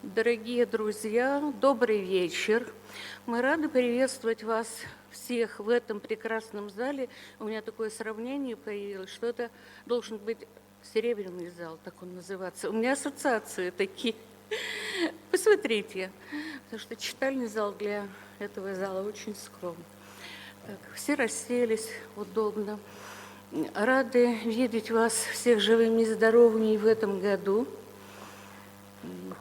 Дорогие друзья, добрый вечер. Мы рады приветствовать вас всех в этом прекрасном зале. У меня такое сравнение появилось, что это должен быть серебряный зал, так он называется. У меня ассоциации такие. Посмотрите, потому что читальный зал для этого зала очень скромный. Так, все расселись удобно. Рады видеть вас всех живыми и здоровыми в этом году.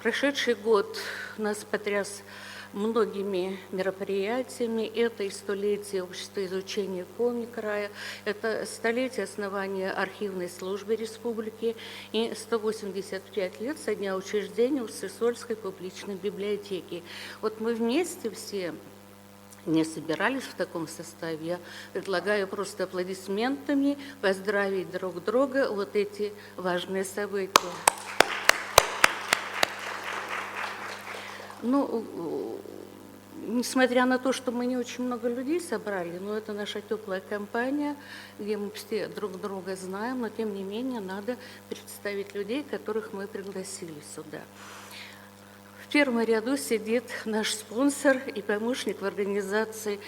Прошедший год нас потряс многими мероприятиями. Это и столетие общества изучения Коми края, это столетие основания архивной службы республики и 185 лет со дня учреждения Уссурийской публичной библиотеки. Вот мы вместе все не собирались в таком составе. Я предлагаю просто аплодисментами поздравить друг друга вот эти важные события. Ну, несмотря на то, что мы не очень много людей собрали, но это наша теплая компания, где мы все друг друга знаем, но тем не менее надо представить людей, которых мы пригласили сюда. В первом ряду сидит наш спонсор и помощник в организации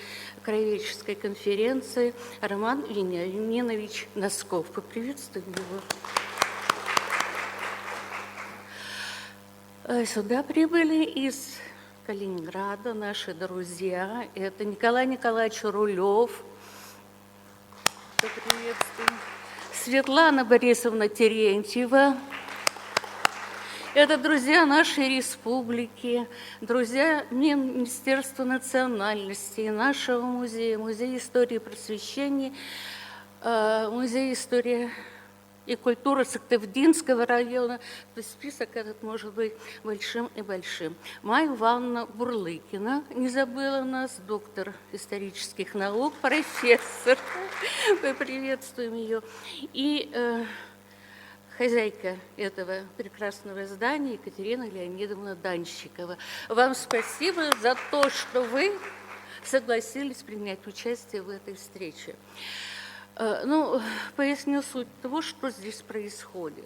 краеведческой конференции Роман Вениаминович Носков. Поприветствуем его. Сюда прибыли из Калининграда наши друзья. Это Николай Николаевич Рулев. Приветствуем. Светлана Борисовна Терентьева. Это друзья нашей республики, друзья Министерства национальностей, нашего музея, Музея истории и просвещения, Музея истории и культуры Сыктывдинского района. То есть список этот может быть большим и большим. Майя Ивановна Бурлыкина, не забыла нас, доктор исторических наук, профессор. Мы приветствуем ее. И хозяйка этого прекрасного здания Екатерина Леонидовна Данщикова. Вам спасибо за то, что вы согласились принять участие в этой встрече. Ну, поясню суть того, что здесь происходит.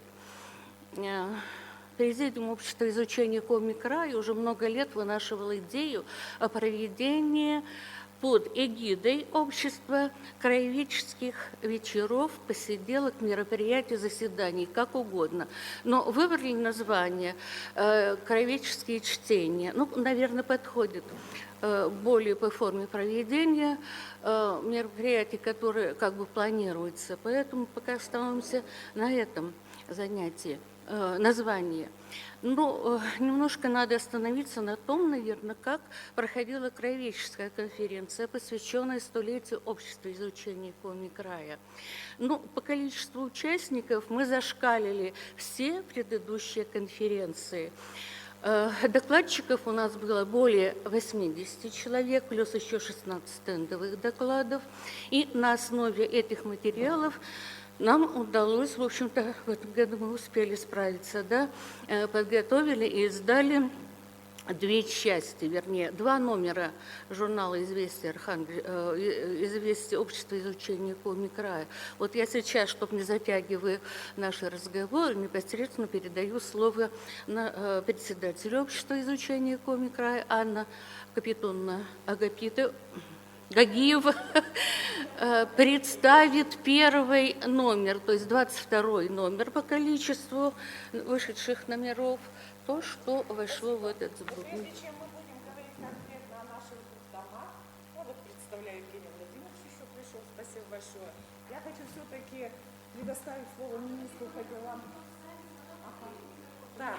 Президиум общества изучения Коми края уже много лет вынашивал идею о проведении под эгидой общества краеведческих вечеров, посиделок, мероприятий, заседаний, как угодно. Но выбрали название «Краеведческие чтения». Ну, наверное, подходит более по форме проведения мероприятий, которые как бы планируются. Поэтому пока остановимся на этом занятии, названии. Ну, немножко надо остановиться на том, наверное, как проходила краеведческая конференция, посвященная столетию общества изучения Коми края. Ну, по количеству участников мы зашкалили все предыдущие конференции. Докладчиков у нас было более 80 человек, плюс еще 16 стендовых докладов. И на основе этих материалов нам удалось, в общем-то, в этом году мы успели справиться, да, подготовили и издали две части, вернее, два номера журнала «Известия общества изучения Коми края». Вот я сейчас, чтобы не затягивая наши разговоры, непосредственно передаю слово председателю общества изучения Коми края Анна Капитоновна Гагиева представит первый номер, то есть 22-й номер по количеству вышедших номеров, то, что вошло в этот сборник. Прежде чем мы будем говорить конкретно о наших домах, вот представляю, Евгений Владимирович еще пришел, спасибо большое. Я хочу все-таки предоставить слово министру по делам... Да,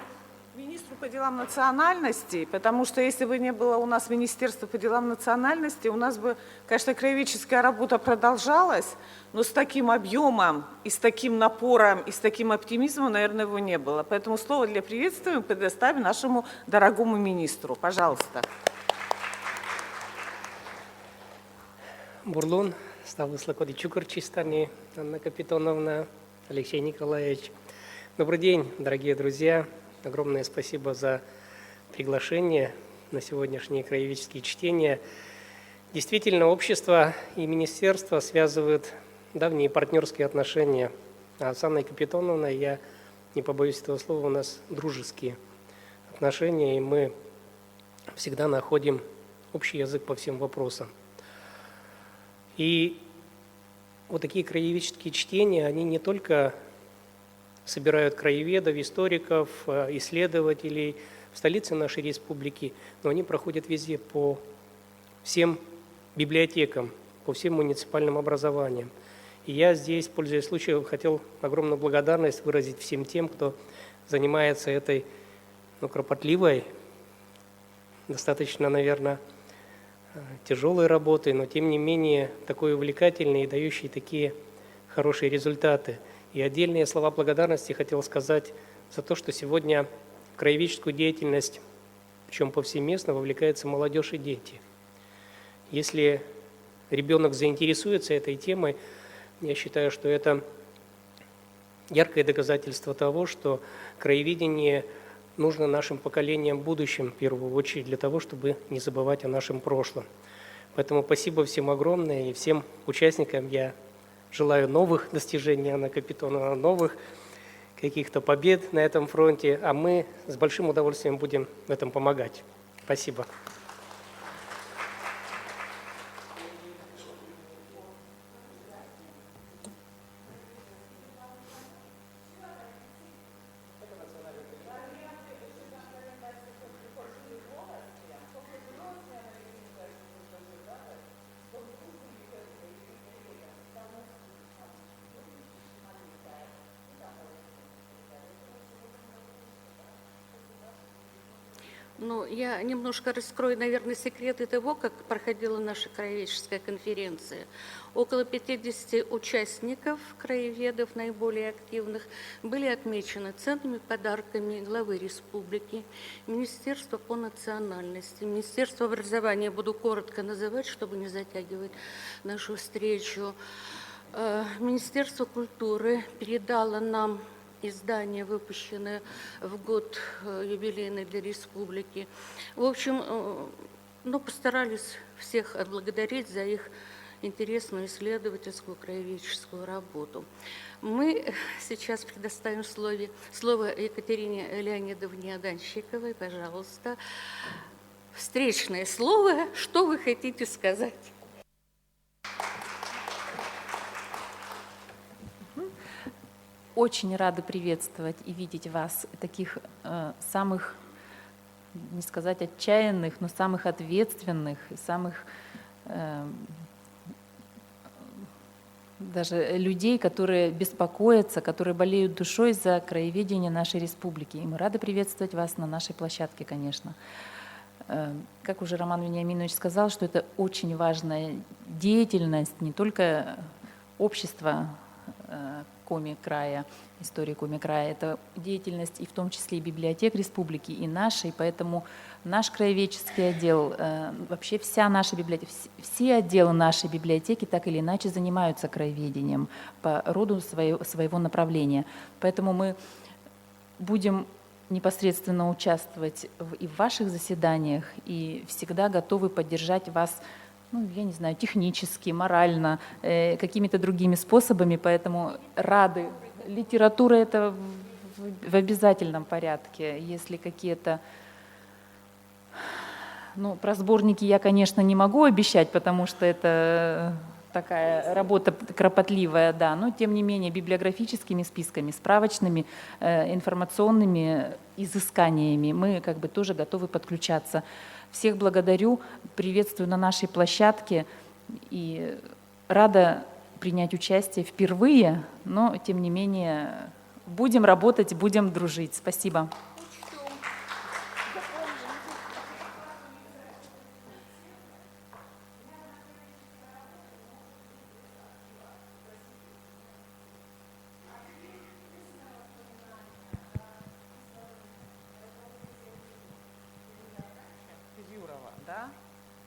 министру по делам национальностей, потому что если бы не было у нас Министерства по делам национальностей, у нас бы, конечно, краеведческая работа продолжалась, но с таким объемом, и с таким напором, и с таким оптимизмом, наверное, его не было. Поэтому слово для приветствия мы предоставим нашему дорогому министру. Пожалуйста. Бурлун, Ставыслакоди Чукарчистани, Анна Капитоновна, Алексей Николаевич. Добрый день, дорогие друзья. Огромное спасибо за приглашение на сегодняшние краеведческие чтения. Действительно, общество и министерство связывают давние партнерские отношения. А с Анной Капитоновной, я не побоюсь этого слова, у нас дружеские отношения, и мы всегда находим общий язык по всем вопросам. И вот такие краеведческие чтения, они не только собирают краеведов, историков, исследователей в столице нашей республики, но они проходят везде по всем библиотекам, по всем муниципальным образованиям. И я здесь, пользуясь случаем, хотел огромную благодарность выразить всем тем, кто занимается этой кропотливой, достаточно, наверное, тяжелой работой, но тем не менее такой увлекательной и дающей такие хорошие результаты. И отдельные слова благодарности хотел сказать за то, что сегодня в краеведческую деятельность, причем повсеместно, вовлекается молодежь и дети. Если ребенок заинтересуется этой темой, я считаю, что это яркое доказательство того, что краеведение нужно нашим поколениям будущим, в первую очередь, для того, чтобы не забывать о нашем прошлом. Поэтому спасибо всем огромное, и всем участникам я желаю новых достижений Анны Капитоновны, новых каких-то побед на этом фронте, а мы с большим удовольствием будем в этом помогать. Спасибо. Ну, я немножко раскрою, наверное, секреты того, как проходила наша краеведческая конференция. Около 50 участников, краеведов, наиболее активных, были отмечены ценными подарками главы республики, Министерства по национальности, Министерство образования, буду коротко называть, чтобы не затягивать нашу встречу. Министерство культуры передало нам издание, выпущенное в год юбилейный для республики. В общем, постарались всех отблагодарить за их интересную исследовательскую краеведческую работу. Мы сейчас предоставим слово Екатерине Леонидовне Аданщиковой. Пожалуйста, встречное слово. Что вы хотите сказать? Очень рада приветствовать и видеть вас, таких самых, не сказать отчаянных, но самых ответственных, самых даже людей, которые беспокоятся, которые болеют душой за краеведение нашей республики. И мы рады приветствовать вас на нашей площадке, конечно. Как уже Роман Вениаминович сказал, что это очень важная деятельность не только общества Коми края, истории Коми края, это деятельность и в том числе и библиотек республики, и нашей, поэтому наш краеведческий отдел, вообще вся наша библиотека, все отделы нашей библиотеки так или иначе занимаются краеведением по роду своего направления. Поэтому мы будем непосредственно участвовать и в ваших заседаниях, и всегда готовы поддержать вас, я не знаю, технически, морально, какими-то другими способами, поэтому рады. Литература — это в обязательном порядке. Если какие-то... про сборники я, конечно, не могу обещать, потому что это такая работа кропотливая, да, но тем не менее библиографическими списками, справочными, информационными изысканиями мы тоже готовы подключаться. Всех благодарю, приветствую на нашей площадке и рада принять участие впервые, но тем не менее будем работать, будем дружить. Спасибо.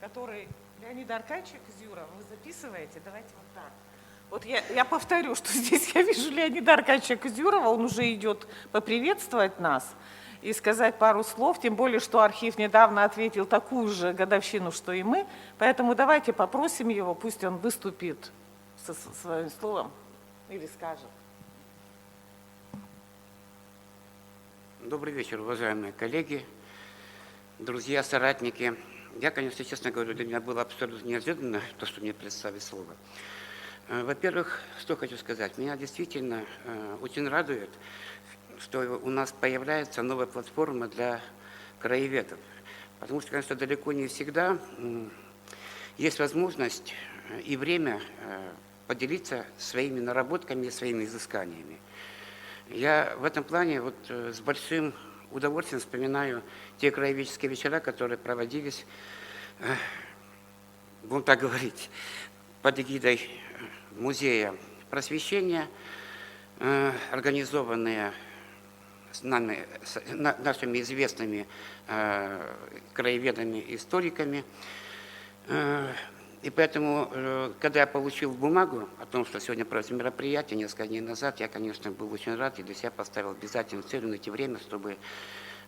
Который Леонида Аркадьевича Козюрова, вы записываете? Давайте вот так. Вот я повторю, что здесь я вижу Леонида Аркадьевича Козюрова, он уже идет поприветствовать нас и сказать пару слов, тем более, что архив недавно ответил такую же годовщину, что и мы, поэтому давайте попросим его, пусть он выступит со своим словом или скажет. Добрый вечер, уважаемые коллеги, друзья, соратники. Я, конечно, честно говорю, для меня было абсолютно неожиданно то, что мне представили слово. Во-первых, что хочу сказать. Меня действительно очень радует, что у нас появляется новая платформа для краеведов. Потому что, конечно, далеко не всегда есть возможность и время поделиться своими наработками, своими изысканиями. Я в этом плане вот с большим удовольствием вспоминаю те краеведческие вечера, которые проводились, будем так говорить, под эгидой Музея просвещения, организованные нашими известными краеведами, историками. И поэтому, когда я получил бумагу о том, что сегодня проводится мероприятие, несколько дней назад, я, конечно, был очень рад и для себя поставил обязательную цель найти время, чтобы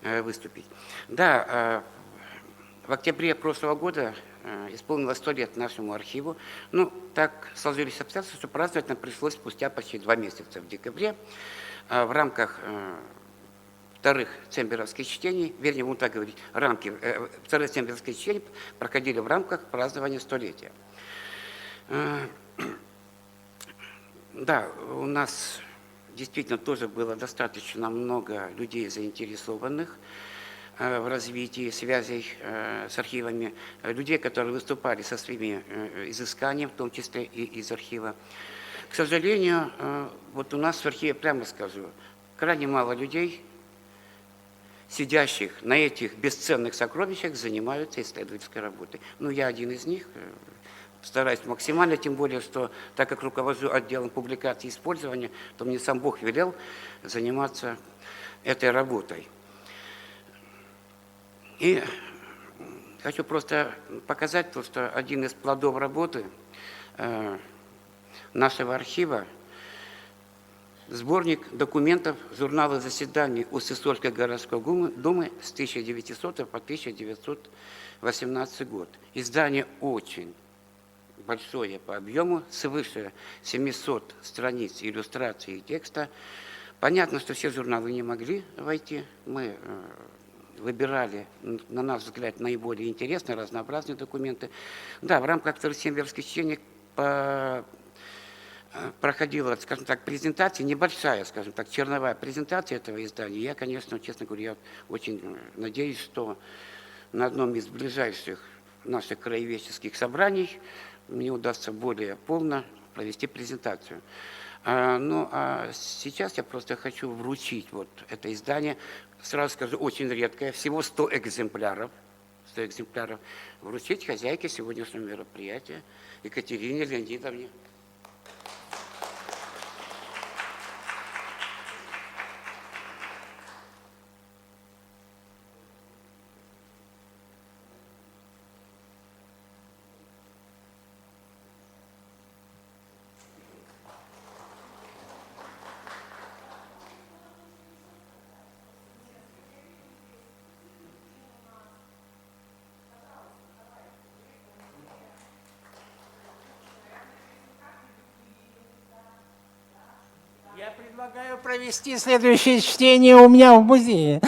выступить. Да, в октябре прошлого года исполнилось 100 лет нашему архиву. Ну, так сложились обстоятельства, что праздновать нам пришлось спустя почти 2 месяца в декабре в рамках вторых цемберовских чтений, вернее, будем так говорить, вторых цемберовских чтений проходили в рамках празднования 100-летия. Да, у нас действительно тоже было достаточно много людей, заинтересованных в развитии связей с архивами, людей, которые выступали со своими изысканиями, в том числе и из архива. К сожалению, вот у нас в архиве, прямо скажу, крайне мало людей, сидящих на этих бесценных сокровищах, занимаются исследовательской работой. Ну, я один из них, стараюсь максимально, тем более, что так как руковожу отделом публикации и использования, то мне сам Бог велел заниматься этой работой. И хочу просто показать то, что один из плодов работы нашего архива — сборник документов журнала заседаний Усть-Сысольской городской думы с 1900 по 1918 год. Издание очень большое по объему, свыше 700 страниц иллюстраций и текста. Понятно, что все журналы не могли войти. Мы выбирали, на наш взгляд, наиболее интересные, разнообразные документы. Да, в рамках вторых цемберовских чтений проходила, скажем так, презентация, небольшая, скажем так, черновая презентация этого издания. Я, конечно, честно говоря, я очень надеюсь, что на одном из ближайших наших краеведческих собраний мне удастся более полно провести презентацию. Ну, а сейчас я просто хочу вручить вот это издание. Сразу скажу, очень редкое, всего 100 экземпляров. 100 экземпляров вручить хозяйке сегодняшнего мероприятия Екатерине Леонидовне. Я предлагаю провести следующее чтение у меня в музее.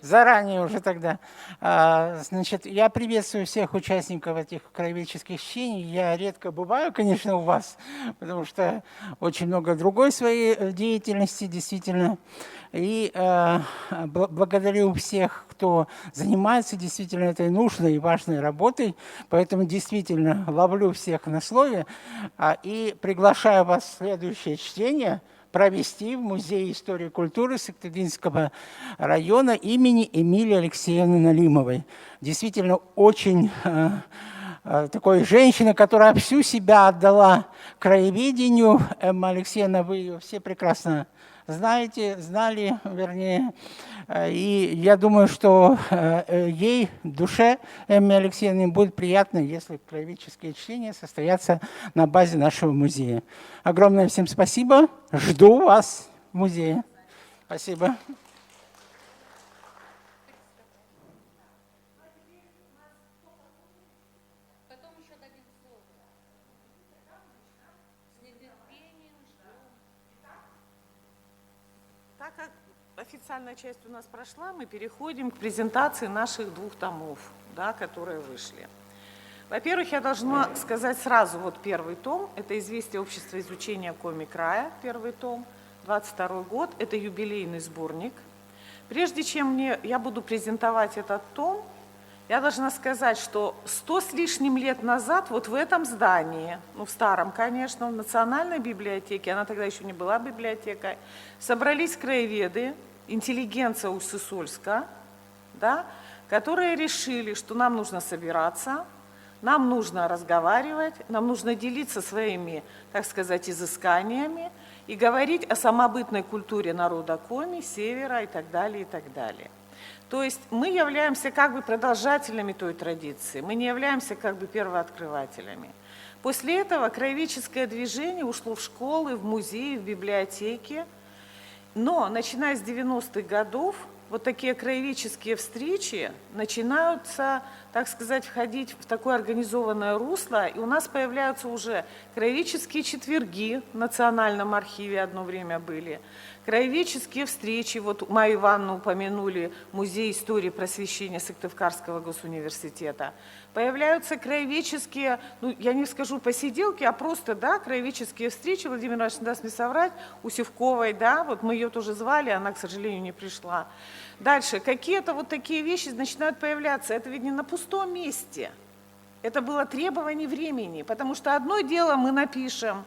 Заранее уже тогда. Значит, я приветствую всех участников этих краеведческих чтений. Я редко бываю, конечно, у вас, потому что очень много другой своей деятельности, действительно. И благодарю всех, кто занимается действительно этой нужной и важной работой. Поэтому действительно ловлю всех на слове и приглашаю вас в следующее чтение провести в Музее истории и культуры Сыктывдинского района имени Эмилии Алексеевны Налимовой. Действительно очень такой женщина, которая всю себя отдала краеведению. Эмма Алексеевна, вы ее все прекрасно знаете, знали, вернее. И я думаю, что ей, душе Эмме Алексеевне, будет приятно, если краеведческие чтения состоятся на базе нашего музея. Огромное всем спасибо. Жду вас в музее. Спасибо. официальная часть у нас прошла, мы переходим к презентации наших 2 томов, да, которые вышли. Во-первых, я должна сказать сразу, вот первый том, это «Известие общества изучения Коми-края», первый том, 22 год, это юбилейный сборник. Прежде чем я буду презентовать этот том, я должна сказать, что 100 с лишним лет назад вот в этом здании, ну в старом, конечно, в Национальной библиотеке, она тогда еще не была библиотекой, собрались краеведы, интеллигенция Усть-Сысольска, да, которые решили, что нам нужно собираться, нам нужно разговаривать, нам нужно делиться своими, так сказать, изысканиями и говорить о самобытной культуре народа Коми, Севера и так далее, и так далее. То есть мы являемся как бы продолжателями той традиции, мы не являемся как бы первооткрывателями. После этого краеведческое движение ушло в школы, в музеи, в библиотеки, но начиная с 90-х годов вот такие краеведческие встречи начинаются, так сказать, входить в такое организованное русло, и у нас появляются уже краеведческие четверги в Национальном архиве одно время были, краеведческие встречи, вот Майю Ивановну упомянули, Музей истории просвещения Сыктывкарского госуниверситета. Появляются краеведческие, ну, я не скажу посиделки, а просто, да, краеведческие встречи, Владимир Иванович не даст мне соврать, у Севковой, да, вот мы ее тоже звали, она, к сожалению, не пришла. Дальше, какие-то вот такие вещи начинают появляться, это ведь не на пустом месте, это было требование времени, потому что одно дело мы напишем,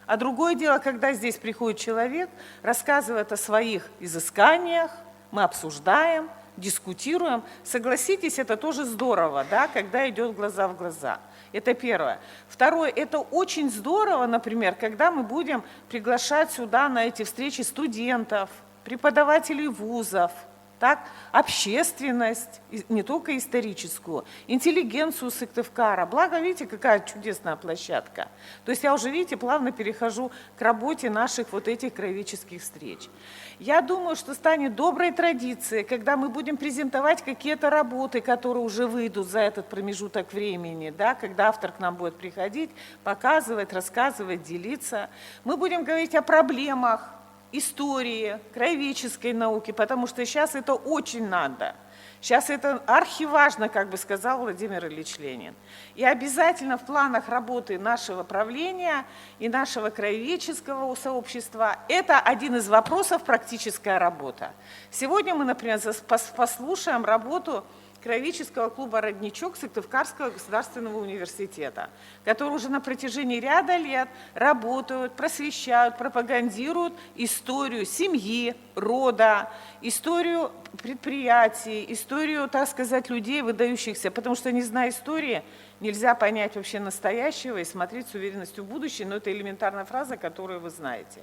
а другое дело, когда здесь приходит человек, рассказывает о своих изысканиях, мы обсуждаем, дискутируем. Согласитесь, это тоже здорово, да, когда идет глаза в глаза. Это первое. Второе, это очень здорово, например, когда мы будем приглашать сюда на эти встречи студентов, преподавателей вузов, так, общественность, не только историческую, интеллигенцию Сыктывкара. Благо, видите, какая чудесная площадка. То есть я уже, видите, плавно перехожу к работе наших вот этих краеведческих встреч. Я думаю, что станет доброй традицией, когда мы будем презентовать какие-то работы, которые уже выйдут за этот промежуток времени, да, когда автор к нам будет приходить, показывать, рассказывать, делиться. Мы будем говорить о проблемах истории, краеведческой науки, потому что сейчас это очень надо. Сейчас это архиважно, как бы сказал Владимир Ильич Ленин. И обязательно в планах работы нашего правления и нашего краеведческого сообщества это один из вопросов практическая работа. Сегодня мы, например, послушаем работу краеведческого клуба «Родничок» Сыктывкарского государственного университета, которые уже на протяжении ряда лет работают, просвещают, пропагандируют историю семьи, рода, историю предприятий, историю, так сказать, людей выдающихся, потому что, не зная истории, нельзя понять вообще настоящего и смотреть с уверенностью в будущее, но это элементарная фраза, которую вы знаете.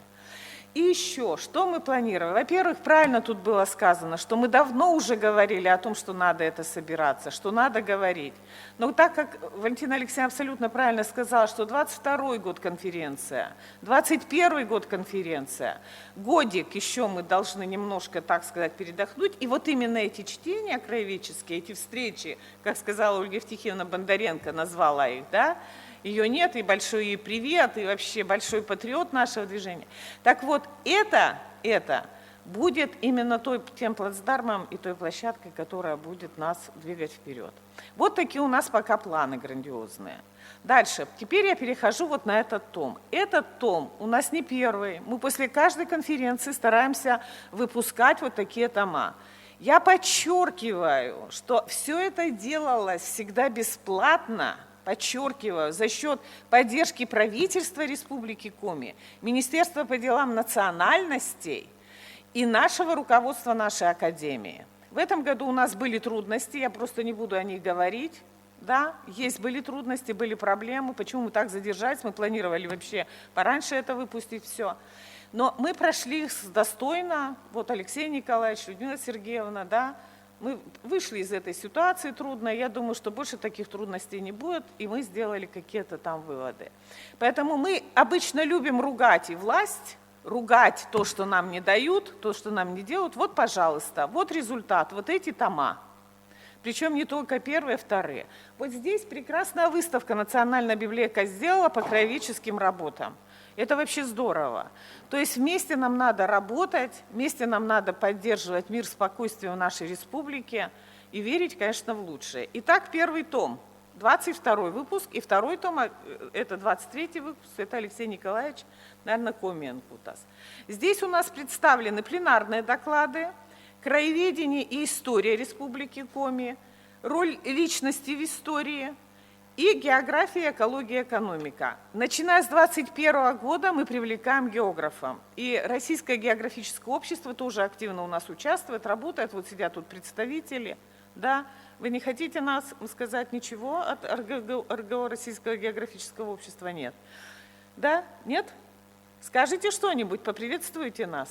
И еще, что мы планировали? Во-первых, правильно тут было сказано, что мы давно уже говорили о том, что надо это собираться, что надо говорить. Но так как Валентина Алексеевна абсолютно правильно сказала, что 22-й год конференция, 21-й год конференция, годик еще мы должны немножко, так сказать, передохнуть. И вот именно эти чтения краеведческие, эти встречи, как сказала Ольга Евтихиевна Бондаренко, назвала их, да, ее нет, и большой ей привет, и вообще большой патриот нашего движения. Так вот, это будет именно тем плацдармом и той площадкой, которая будет нас двигать вперед. Вот такие у нас пока планы грандиозные. Дальше, теперь я перехожу вот на этот том. Этот том у нас не первый. Мы после каждой конференции стараемся выпускать вот такие тома. Я подчеркиваю, что все это делалось всегда бесплатно, подчеркиваю, за счет поддержки правительства Республики Коми, Министерства по делам национальностей и нашего руководства нашей академии. В этом году у нас были трудности, я просто не буду о них говорить. Да, были трудности, были проблемы, почему мы так задержались, мы планировали вообще пораньше это выпустить все. Но мы прошли их достойно, вот Алексей Николаевич, Людмила Сергеевна, да, мы вышли из этой ситуации трудной, я думаю, что больше таких трудностей не будет, и мы сделали какие-то там выводы. Поэтому мы обычно любим ругать и власть, ругать то, что нам не дают, то, что нам не делают. Вот, пожалуйста, вот результат, вот эти тома. Причем не только первые, вторые. Вот здесь прекрасная выставка Национальная библиотека сделала по краеведческим работам. Это вообще здорово. То есть вместе нам надо работать, вместе нам надо поддерживать мир, спокойствие в нашей республике и верить, конечно, в лучшее. Итак, первый том, 22 выпуск, и второй том, это 23 выпуск, это Алексей Николаевич, наверное, Коми-Анкутас. Здесь у нас представлены пленарные доклады, краеведение и история Республики Коми, роль личности в истории и география, экология, экономика. Начиная с 2021 года мы привлекаем географов. И Российское географическое общество тоже активно у нас участвует, работает. Вот сидят тут представители. Да? Вы не хотите нас сказать ничего от РГО Российского географического общества? Нет. Да? Нет? Скажите что-нибудь, поприветствуйте нас.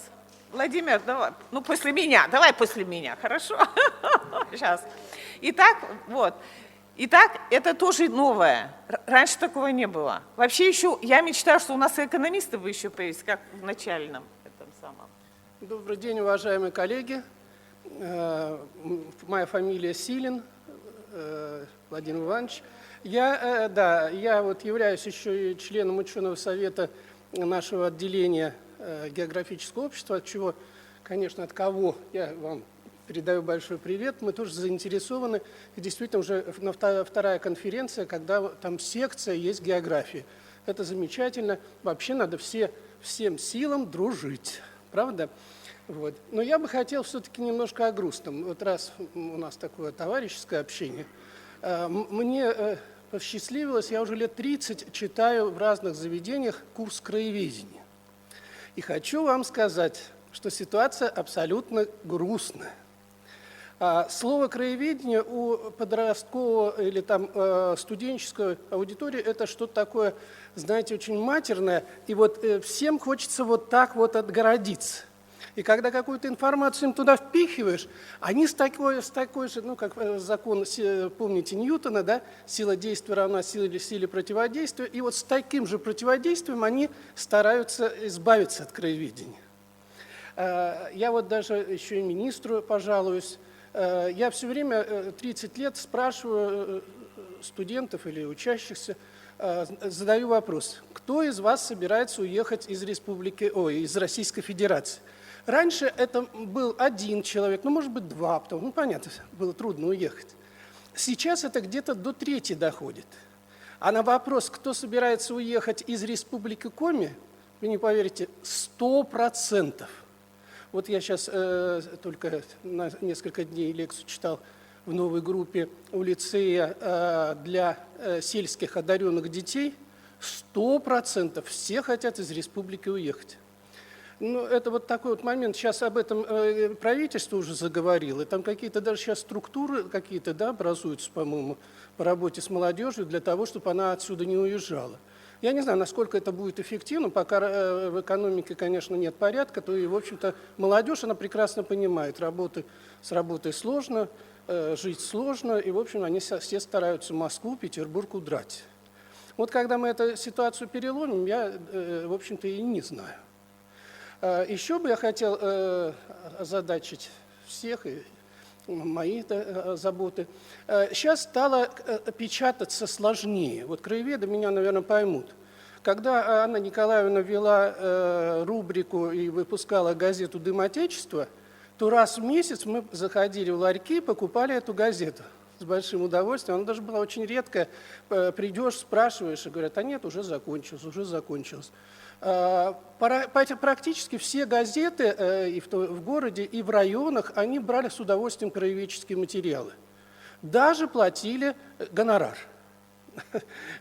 Владимир, давай, ну после меня, давай после меня, хорошо? Сейчас. Итак, вот. Итак, это тоже новое. Раньше такого не было. Вообще еще, я мечтаю, что у нас и экономисты бы еще появились, как в начальном этом самом. Добрый день, уважаемые коллеги. Моя фамилия Силин, Владимир Иванович. Я вот являюсь еще и членом ученого совета нашего отделения географического общества, от чего, конечно, от кого я вам передаю большой привет. Мы тоже заинтересованы. И действительно, уже вторая конференция, когда там секция есть география. Это замечательно. Вообще надо всем силам дружить. Правда? Вот. Но я бы хотел все-таки немножко о грустном. Вот раз у нас такое товарищеское общение, мне посчастливилось, я уже лет 30 читаю в разных заведениях курс краеведения. И хочу вам сказать, что ситуация абсолютно грустная. Слово краеведение у подросткового или там студенческой аудитории это что-то такое, знаете, очень матерное. И вот всем хочется вот так вот отгородиться. И когда какую-то информацию им туда впихиваешь, они с такой же, ну, как закон, помните, Ньютона, да, сила действия равна силе противодействия, и вот с таким же противодействием они стараются избавиться от краеведения. Я вот даже еще и министру пожалуюсь. Я все время, 30 лет, спрашиваю студентов или учащихся, задаю вопрос, кто из вас собирается уехать из из Российской Федерации? Раньше это был один человек, ну, может быть, два, потому, ну, понятно, было трудно уехать. Сейчас это где-то до трети доходит. А на вопрос, кто собирается уехать из Республики Коми, вы не поверите, 100%. Вот я сейчас только на несколько дней лекцию читал в новой группе у лицея для сельских одаренных детей. 100% все хотят из республики уехать. Ну, это вот такой вот момент. Сейчас об этом правительство уже заговорило. И там какие-то даже сейчас структуры какие-то, да, образуются, по-моему, по работе с молодежью для того, чтобы она отсюда не уезжала. Я не знаю, насколько это будет эффективно, пока в экономике, конечно, нет порядка, то и, в общем-то, молодежь, она прекрасно понимает, с работой сложно, жить сложно, и, в общем, они все стараются Москву, Петербург удрать. Вот когда мы эту ситуацию переломим, я, в общем-то, и не знаю. Еще бы я хотел озадачить всех, и мои заботы. Сейчас стало печататься сложнее. Вот краеведы меня, наверное, поймут. Когда Анна Николаевна вела рубрику и выпускала газету «Дым Отечества», то раз в месяц мы заходили в ларьки и покупали эту газету с большим удовольствием. Она даже была очень редкая. Придешь, спрашиваешь, и говорят, а нет, уже закончилось, уже закончилось. Практически все газеты и в городе, и в районах, они брали с удовольствием краеведческие материалы. Даже платили гонорар.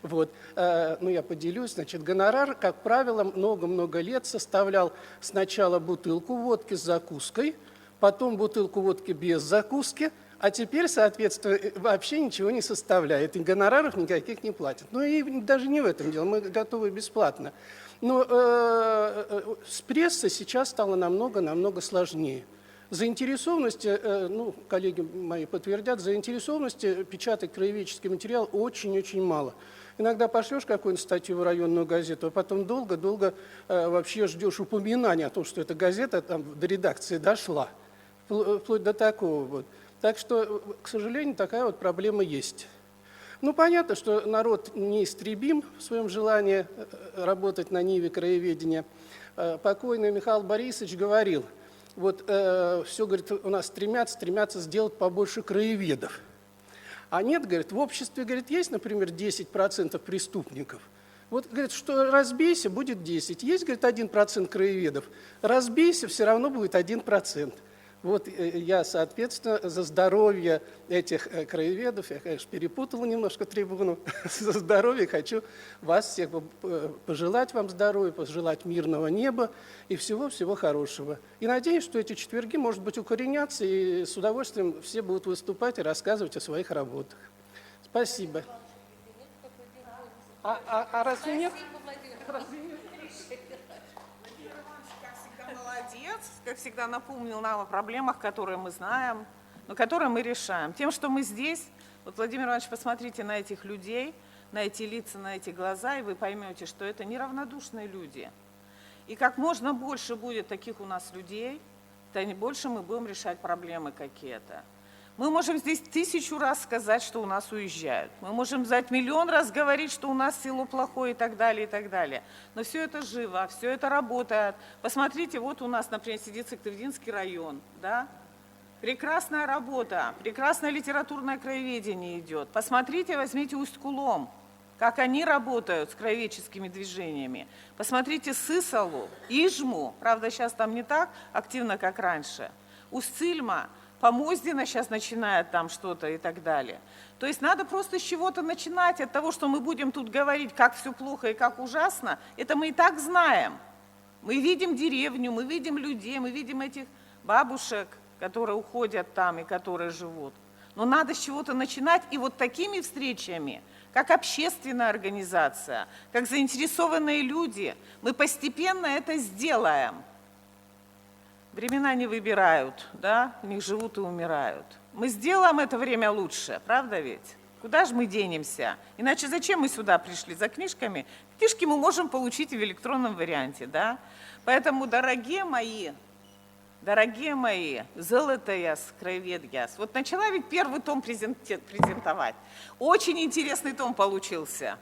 Вот. Ну, я поделюсь. Значит, гонорар, как правило, много-много лет составлял сначала бутылку водки с закуской, потом бутылку водки без закуски, а теперь, соответственно, вообще ничего не составляет. И гонораров никаких не платят. Ну и даже не в этом дело, мы готовы бесплатно. Но с прессой сейчас стало намного сложнее. Заинтересованности, ну, коллеги мои подтвердят, заинтересованности печатать краеведческий материал очень-очень мало. Иногда пошлешь какую-нибудь статью в районную газету, а потом долго вообще ждешь упоминания о том, что эта газета там до редакции дошла. Вплоть до такого вот. Так что, к сожалению, такая вот проблема есть. Ну, понятно, что народ неистребим в своем желании работать на ниве краеведения. Покойный Михаил Борисович говорил, вот все, говорит, у нас стремятся сделать побольше краеведов. А нет, говорит, в обществе, говорит, есть, например, 10% преступников. Вот, говорит, что разбейся, будет 10. Есть, говорит, 1% краеведов. Разбейся, все равно будет 1%. Вот я, соответственно, за здоровье этих краеведов, я, конечно, перепутал немножко трибуну, за здоровье хочу вас всех пожелать вам здоровья, пожелать мирного неба и всего-всего хорошего. И надеюсь, что эти четверги, может быть, укоренятся, и с удовольствием все будут выступать и рассказывать о своих работах. Спасибо. Разве нет? Молодец, как всегда напомнил нам о проблемах, которые мы знаем, но которые мы решаем. Тем, что мы здесь, вот, Владимир Иванович, посмотрите на этих людей, на эти лица, на эти глаза, и вы поймете, что это неравнодушные люди. И как можно больше будет таких у нас людей, то больше мы будем решать проблемы какие-то. Мы можем здесь 1000 раз сказать, что у нас уезжают. Мы можем за 1 000 000 раз говорить, что у нас село плохое и так далее, и так далее. Но все это живо, все это работает. Посмотрите, вот у нас, например, сидит Сыктывдинский район, да? Прекрасная работа, прекрасное литературное краеведение идет. Посмотрите, возьмите Усть-Кулом, как они работают с краеведческими движениями. Посмотрите Сысолу, Ижму, правда, сейчас там не так активно, как раньше. Усть-Цильма, Помоздина сейчас начинает там что-то и так далее. То есть надо просто с чего-то начинать, от того, что мы будем тут говорить, как все плохо и как ужасно, это мы и так знаем. Мы видим деревню, мы видим людей, мы видим этих бабушек, которые уходят там и которые живут. Но надо с чего-то начинать, и вот такими встречами, как общественная организация, как заинтересованные люди, мы постепенно это сделаем. Времена не выбирают, да, в них живут и умирают. Мы сделаем это время лучше, правда ведь? Куда же мы денемся? Иначе зачем мы сюда пришли? За книжками? Книжки мы можем получить и в электронном варианте, да? Поэтому, дорогие мои, золотая краеведяс, вот начала ведь первый том презентовать. Очень интересный том получился.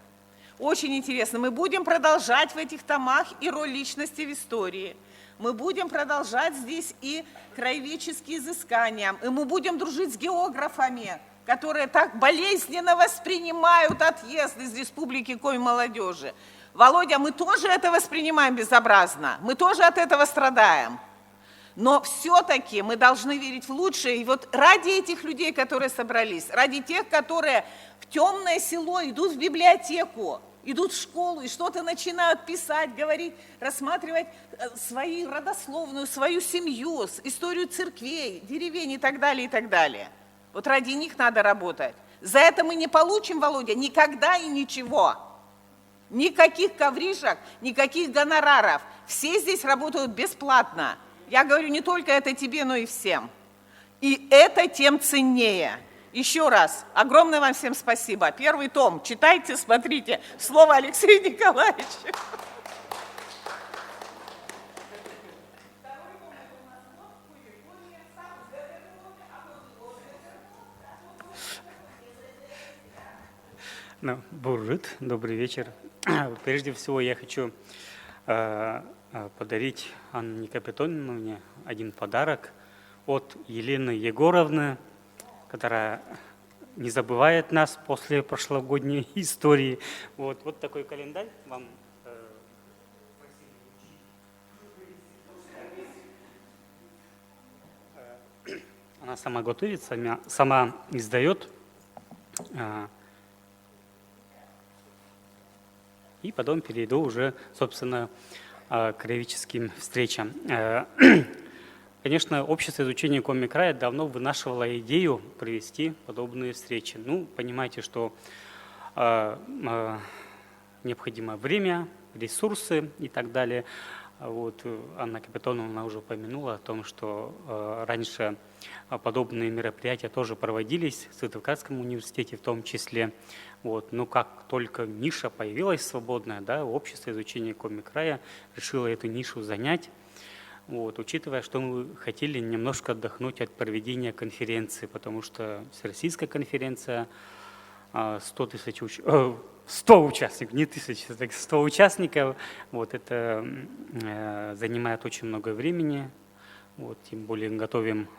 Очень интересно. Мы будем продолжать в этих томах и роль личности в истории. Мы будем продолжать здесь и краеведческие изыскания, и мы будем дружить с географами, которые так болезненно воспринимают отъезд из республики Коми-молодежи. Володя, мы тоже это воспринимаем безобразно, мы тоже от этого страдаем. Но все-таки мы должны верить в лучшее. И вот ради этих людей, которые собрались, ради тех, которые в темное село идут в библиотеку, идут в школу и что-то начинают писать, говорить, рассматривать свою родословную, свою семью, историю церквей, деревень и так далее, и так далее. Вот ради них надо работать. За это мы не получим, Володя, никогда и ничего. Никаких коврижек, никаких гонораров. Все здесь работают бесплатно. Я говорю не только это тебе, но и всем. И это тем ценнее. Еще раз, огромное вам всем спасибо. Первый том, читайте, смотрите. Слово Алексею Николаевичу. Буржит, добрый вечер. Прежде всего я хочу подарить Анне Капитоновне один подарок от Елены Егоровны, которая не забывает нас после прошлогодней истории. Вот такой календарь вам. Она сама готовит, сама издает. И потом перейду уже, собственно, к краеведческим встречам. Конечно, общество изучения Коми-края давно вынашивало идею провести подобные встречи. Ну, понимаете, что необходимо время, ресурсы и так далее. Вот Анна Капитоновна уже упомянула о том, что раньше подобные мероприятия тоже проводились в Сыктывкарском университете в том числе. Вот. Но как только ниша появилась свободная, да, общество изучения Коми-края решило эту нишу занять. Вот, учитывая, что мы хотели немножко отдохнуть от проведения конференции, потому что Всероссийская конференция 100 участников, не тысяч, так 100 участников. Вот это занимает очень много времени. Вот, тем более готовим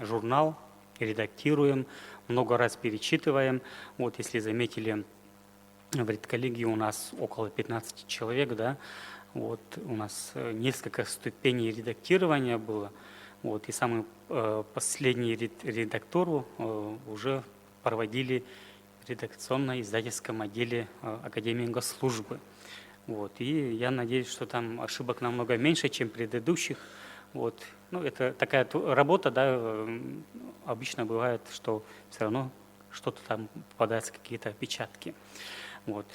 журнал, редактируем, много раз перечитываем. Вот, если заметили, в редколлегии у нас около 15 человек, да, вот, у нас несколько ступеней редактирования было. Вот, и самый последний редактору уже проводили в редакционно-издательском отделе Академии госслужбы. Вот, и я надеюсь, что там ошибок намного меньше, чем предыдущих. Вот. Ну, это такая работа, да, обычно бывает, что все равно что-то там попадаются, какие-то опечатки. Вот.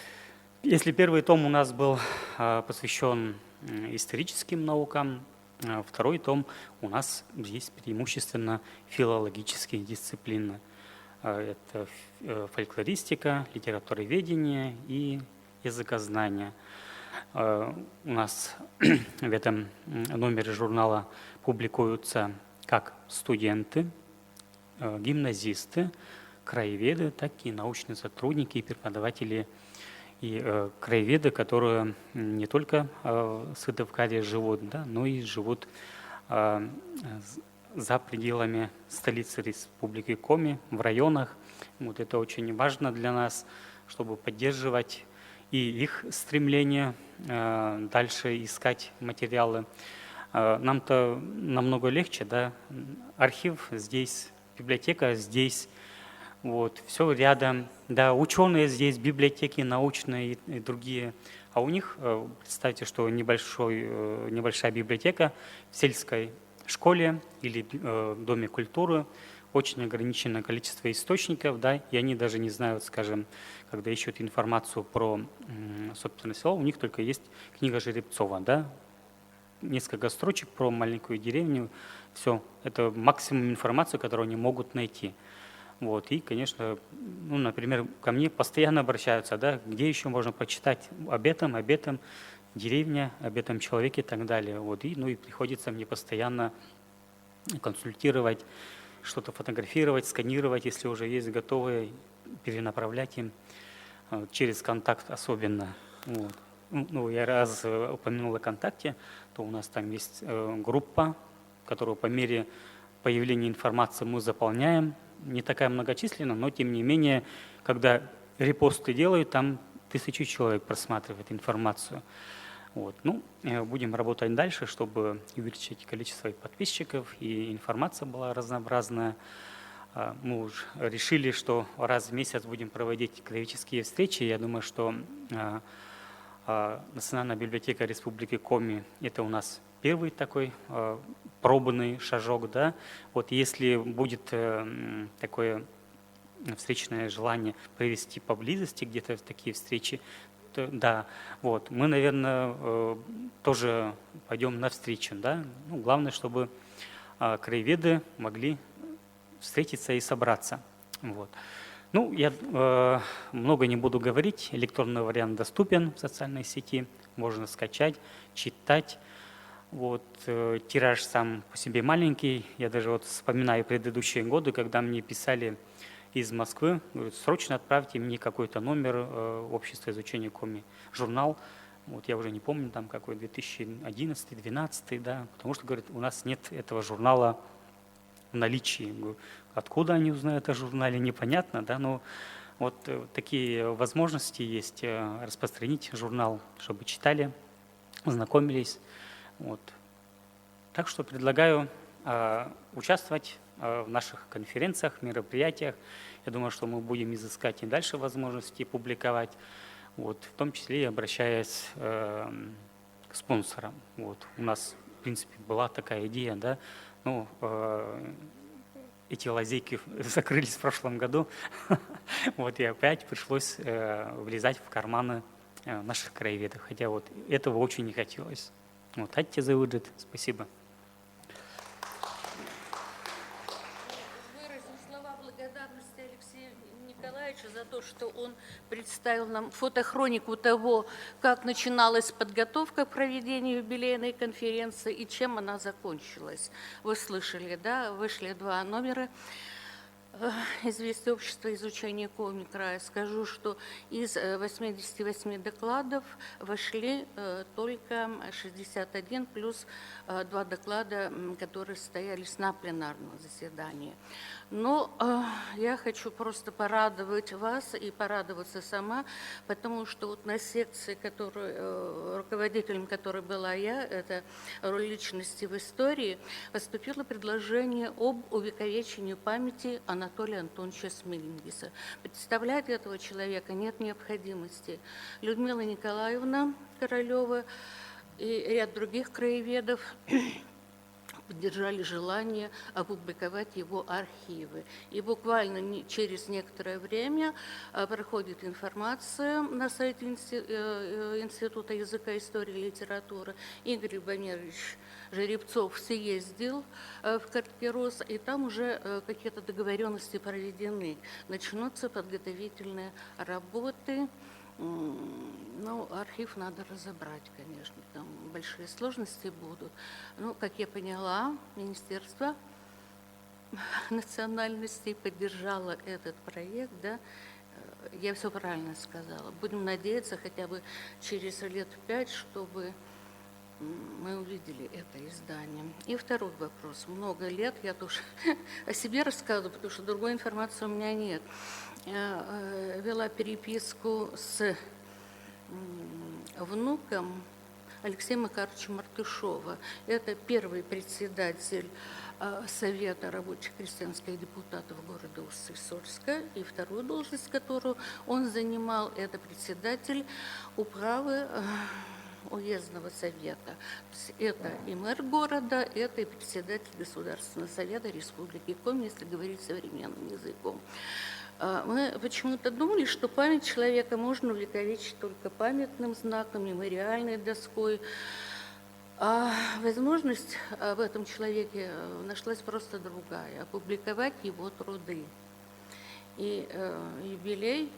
Если первый том у нас был посвящен историческим наукам, второй том у нас здесь преимущественно филологические дисциплины. Это фольклористика, литературоведение и языкознание. У нас в этом номере журнала публикуются как студенты, гимназисты, краеведы, так и научные сотрудники и преподаватели и краеведы, которые не только в Сыктывкаре живут, да, но и живут за пределами столицы Республики Коми, в районах. Вот это очень важно для нас, чтобы поддерживать и их стремление дальше искать материалы. Нам-то намного легче, да, архив здесь, библиотека здесь, вот, все рядом, да, ученые здесь, библиотеки научные и другие. А у них, представьте, что небольшая библиотека в сельской школе или доме культуры, очень ограниченное количество источников, да, и они даже не знают, скажем, когда ищут информацию про собственное село, у них только есть книга Жеребцова, да, несколько строчек про маленькую деревню, все, это максимум информации, которую они могут найти. Вот, и, конечно, ну, например, ко мне постоянно обращаются, да, где еще можно прочитать об этом деревня, об этом человеке и так далее. Вот, и, ну, и приходится мне постоянно консультировать, что-то фотографировать, сканировать, если уже есть готовые, перенаправлять им через контакт особенно. Вот. Ну, я раз упомянул о контакте, то у нас там есть группа, которую по мере появления информации мы заполняем. Не такая многочисленная, но тем не менее, когда репосты делают, там 1000 человек просматривает информацию. Вот. Ну, будем работать дальше, чтобы увеличить количество подписчиков, и информация была разнообразная. Мы уже решили, что раз в месяц будем проводить краеведческие встречи. Я думаю, что Национальная библиотека Республики Коми – это у нас первый такой пробный шажок. Да? Вот если будет такое встречное желание провести поблизости где-то такие встречи, да, вот, мы, наверное, тоже пойдем навстречу, да. Ну, главное, чтобы краеведы могли встретиться и собраться. Вот. Ну, я много не буду говорить, электронный вариант доступен в социальной сети, можно скачать, читать. Вот, тираж сам по себе маленький, я даже вот вспоминаю предыдущие годы, когда мне писали из Москвы, говорят, срочно отправьте мне какой-то номер общества изучения Коми, журнал, вот я уже не помню, там какой, 2011-2012, да, потому что, говорят, у нас нет этого журнала в наличии. Говорю, откуда они узнают о журнале, непонятно, да, но вот такие возможности есть распространить журнал, чтобы читали, знакомились, вот. Так что предлагаю участвовать в наших конференциях, мероприятиях. Я думаю, что мы будем изыскать и дальше возможности публиковать, вот, в том числе и обращаясь к спонсорам. Вот. У нас, в принципе, была такая идея, да, ну, эти лазейки закрылись в прошлом году, вот, и опять пришлось влезать в карманы наших краеведов, хотя вот этого очень не хотелось. Вот, Атти Завыджет, спасибо. Благодарности Алексею Николаевичу за то, что он представил нам фотохронику того, как начиналась подготовка к проведению юбилейной конференции и чем она закончилась. Вы слышали, да, вышли 2 номера. известие общества изучения КОМИ края, скажу, что из 88 докладов вошли только 61 плюс 2 доклада, которые состоялись на пленарном заседании. Но я хочу просто порадовать вас и порадоваться сама, потому что вот на секции, руководителем которой была я, это роль личности в истории, поступило предложение об увековечении памяти Анатолия Антоновича Смилингиса. Представлять этого человека нет необходимости. Людмила Николаевна Королева и ряд других краеведов поддержали желание опубликовать его архивы. И буквально через некоторое время проходит информация на сайте Института языка, истории и литературы. Игорь Любомирович Жеребцов съездил в Каркерос, и там уже какие-то договоренности проведены. Начнутся подготовительные работы. Ну, архив надо разобрать, конечно, там большие сложности будут. Ну, как я поняла, Министерство национальностей поддержало этот проект, да, я все правильно сказала. Будем надеяться хотя бы через лет 5, чтобы мы увидели это издание. И второй вопрос. Много лет я тоже о себе рассказываю, потому что другой информации у меня нет. Я вела переписку с внуком Алексея Макаровича Мартышова. Это первый председатель Совета рабочих крестьянских депутатов города Уссурийска, и вторую должность, которую он занимал, это председатель управы уездного совета. То есть это и мэр города, это и председатель Государственного совета Республики Коми, если говорить современным языком. Мы почему-то думали, что память человека можно увековечить только памятным знаком, мемориальной доской. А возможность в этом человеке нашлась просто другая – опубликовать его труды. И юбилей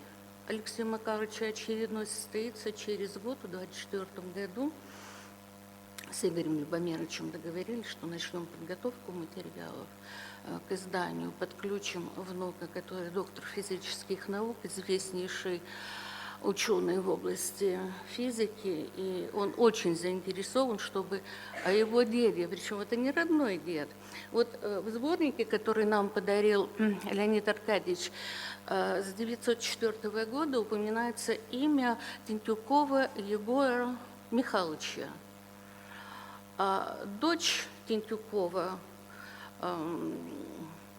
Алексея Макаровича очередной состоится через год, в 2024 году. С Игорем Любомировичем договорились, что начнем подготовку материалов к изданию, подключим внука, который доктор физических наук, известнейший ученый в области физики, и он очень заинтересован, чтобы о его деде, причем это не родной дед. Вот в сборнике, который нам подарил Леонид Аркадьевич, с 1904 года упоминается имя Тентюкова Егора Михайловича. А дочь Тентюкова,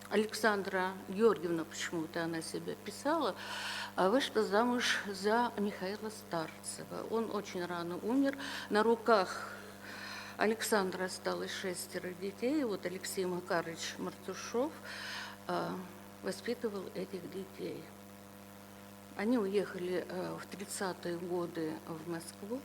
Александра Георгиевна, почему-то она себя писала, вышла замуж за Михаила Старцева. Он очень рано умер. На руках Александра осталось 6 детей. И вот Алексей Макарович Мартышов воспитывал этих детей. Они уехали в 30-е годы в Москву.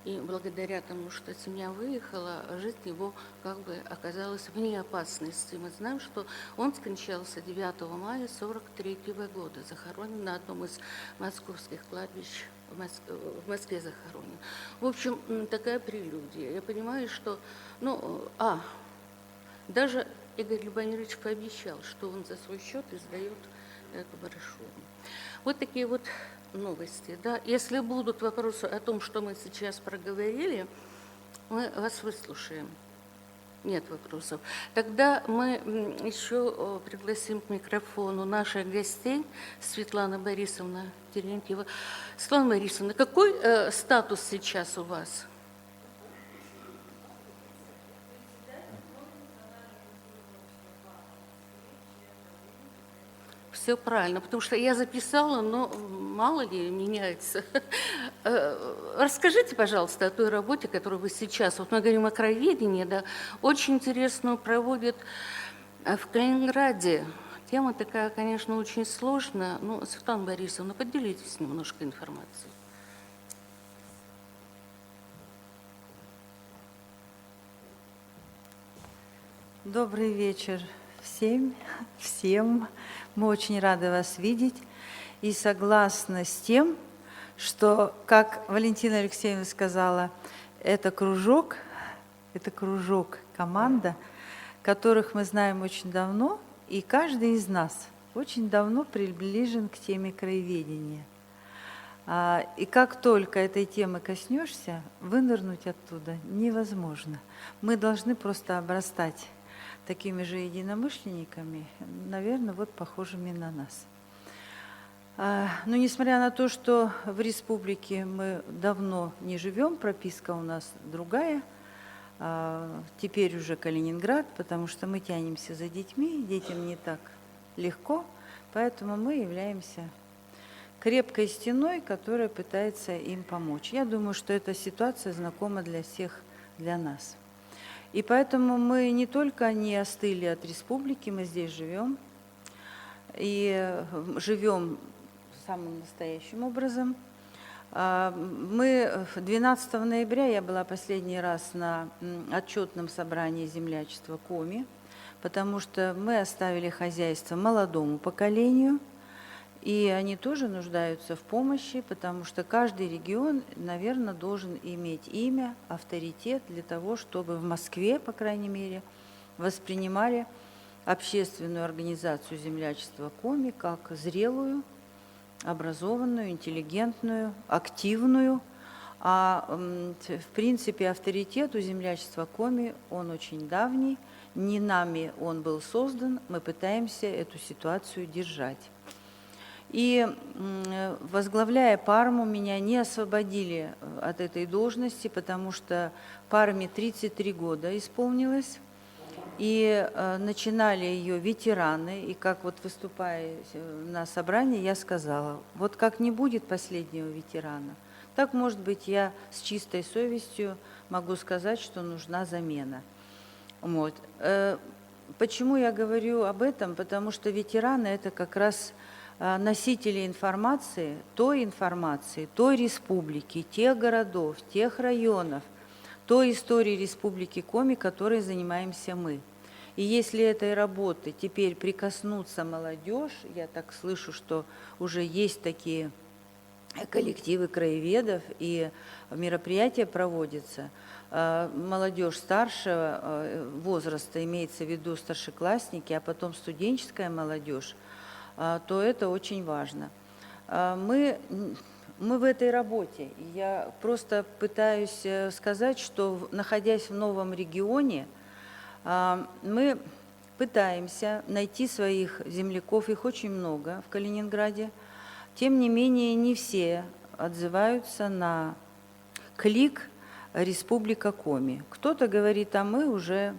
И благодаря тому, что семья выехала, жизнь его как бы оказалась вне опасности. Мы знаем, что он скончался 9 мая 1943 года, захоронен на одном из московских кладбищ, в Москве захоронен. В общем, такая прелюдия. Я понимаю, что, даже Игорь Любомирович пообещал, что он за свой счет издает эту брошюру. Вот такие вот новости. Да? Если будут вопросы о том, что мы сейчас проговорили, мы вас выслушаем. Нет вопросов. Тогда мы еще пригласим к микрофону наших гостей. Светлана Борисовна Терентьева. Светлана Борисовна, какой статус сейчас у вас? Все правильно, потому что я записала, но мало ли меняется. Расскажите, пожалуйста, о той работе, которую вы сейчас, вот мы говорим о краеведении, да, очень интересную проводят в Калининграде. Тема такая, конечно, очень сложная. Ну, Светлана Борисовна, поделитесь немножко информацией. Добрый вечер всем. Мы очень рады вас видеть и согласны с тем, что, как Валентина Алексеевна сказала, это кружок, команда, которых мы знаем очень давно, и каждый из нас очень давно приближен к теме краеведения. И как только этой темы коснешься, вынырнуть оттуда невозможно. Мы должны просто обрастать такими же единомышленниками, наверное, вот похожими на нас. Но несмотря на то, что в республике мы давно не живем, прописка у нас другая, теперь уже Калининград, потому что мы тянемся за детьми, детям не так легко, поэтому мы являемся крепкой стеной, которая пытается им помочь. Я думаю, что эта ситуация знакома для всех, для нас. И поэтому мы не только не остыли от республики, мы здесь живем, и живем самым настоящим образом. Мы 12 ноября, я была последний раз на отчетном собрании землячества Коми, потому что мы оставили хозяйство молодому поколению, и они тоже нуждаются в помощи, потому что каждый регион, наверное, должен иметь имя, авторитет для того, чтобы в Москве, по крайней мере, воспринимали общественную организацию землячества Коми как зрелую, образованную, интеллигентную, активную. В принципе, авторитет у землячества Коми, он очень давний, не нами он был создан, мы пытаемся эту ситуацию держать. И возглавляя Парму, меня не освободили от этой должности, потому что Парме 33 года исполнилось, и начинали ее ветераны, и как вот выступая на собрании, я сказала, вот как не будет последнего ветерана, так, может быть, я с чистой совестью могу сказать, что нужна замена. Вот. Почему я говорю об этом? Потому что ветераны – это как раз носители информации, той республики, тех городов, тех районов, той истории республики Коми, которой занимаемся мы. И если этой работы теперь прикоснуться молодежь, я так слышу, что уже есть такие коллективы краеведов, и мероприятия проводятся, молодежь старшего возраста, имеется в виду старшеклассники, а потом студенческая молодежь, то это очень важно. Мы в этой работе. Я просто пытаюсь сказать, что, находясь в новом регионе, мы пытаемся найти своих земляков, их очень много в Калининграде. Тем не менее, не все отзываются на клик «Республика Коми». Кто-то говорит, а мы уже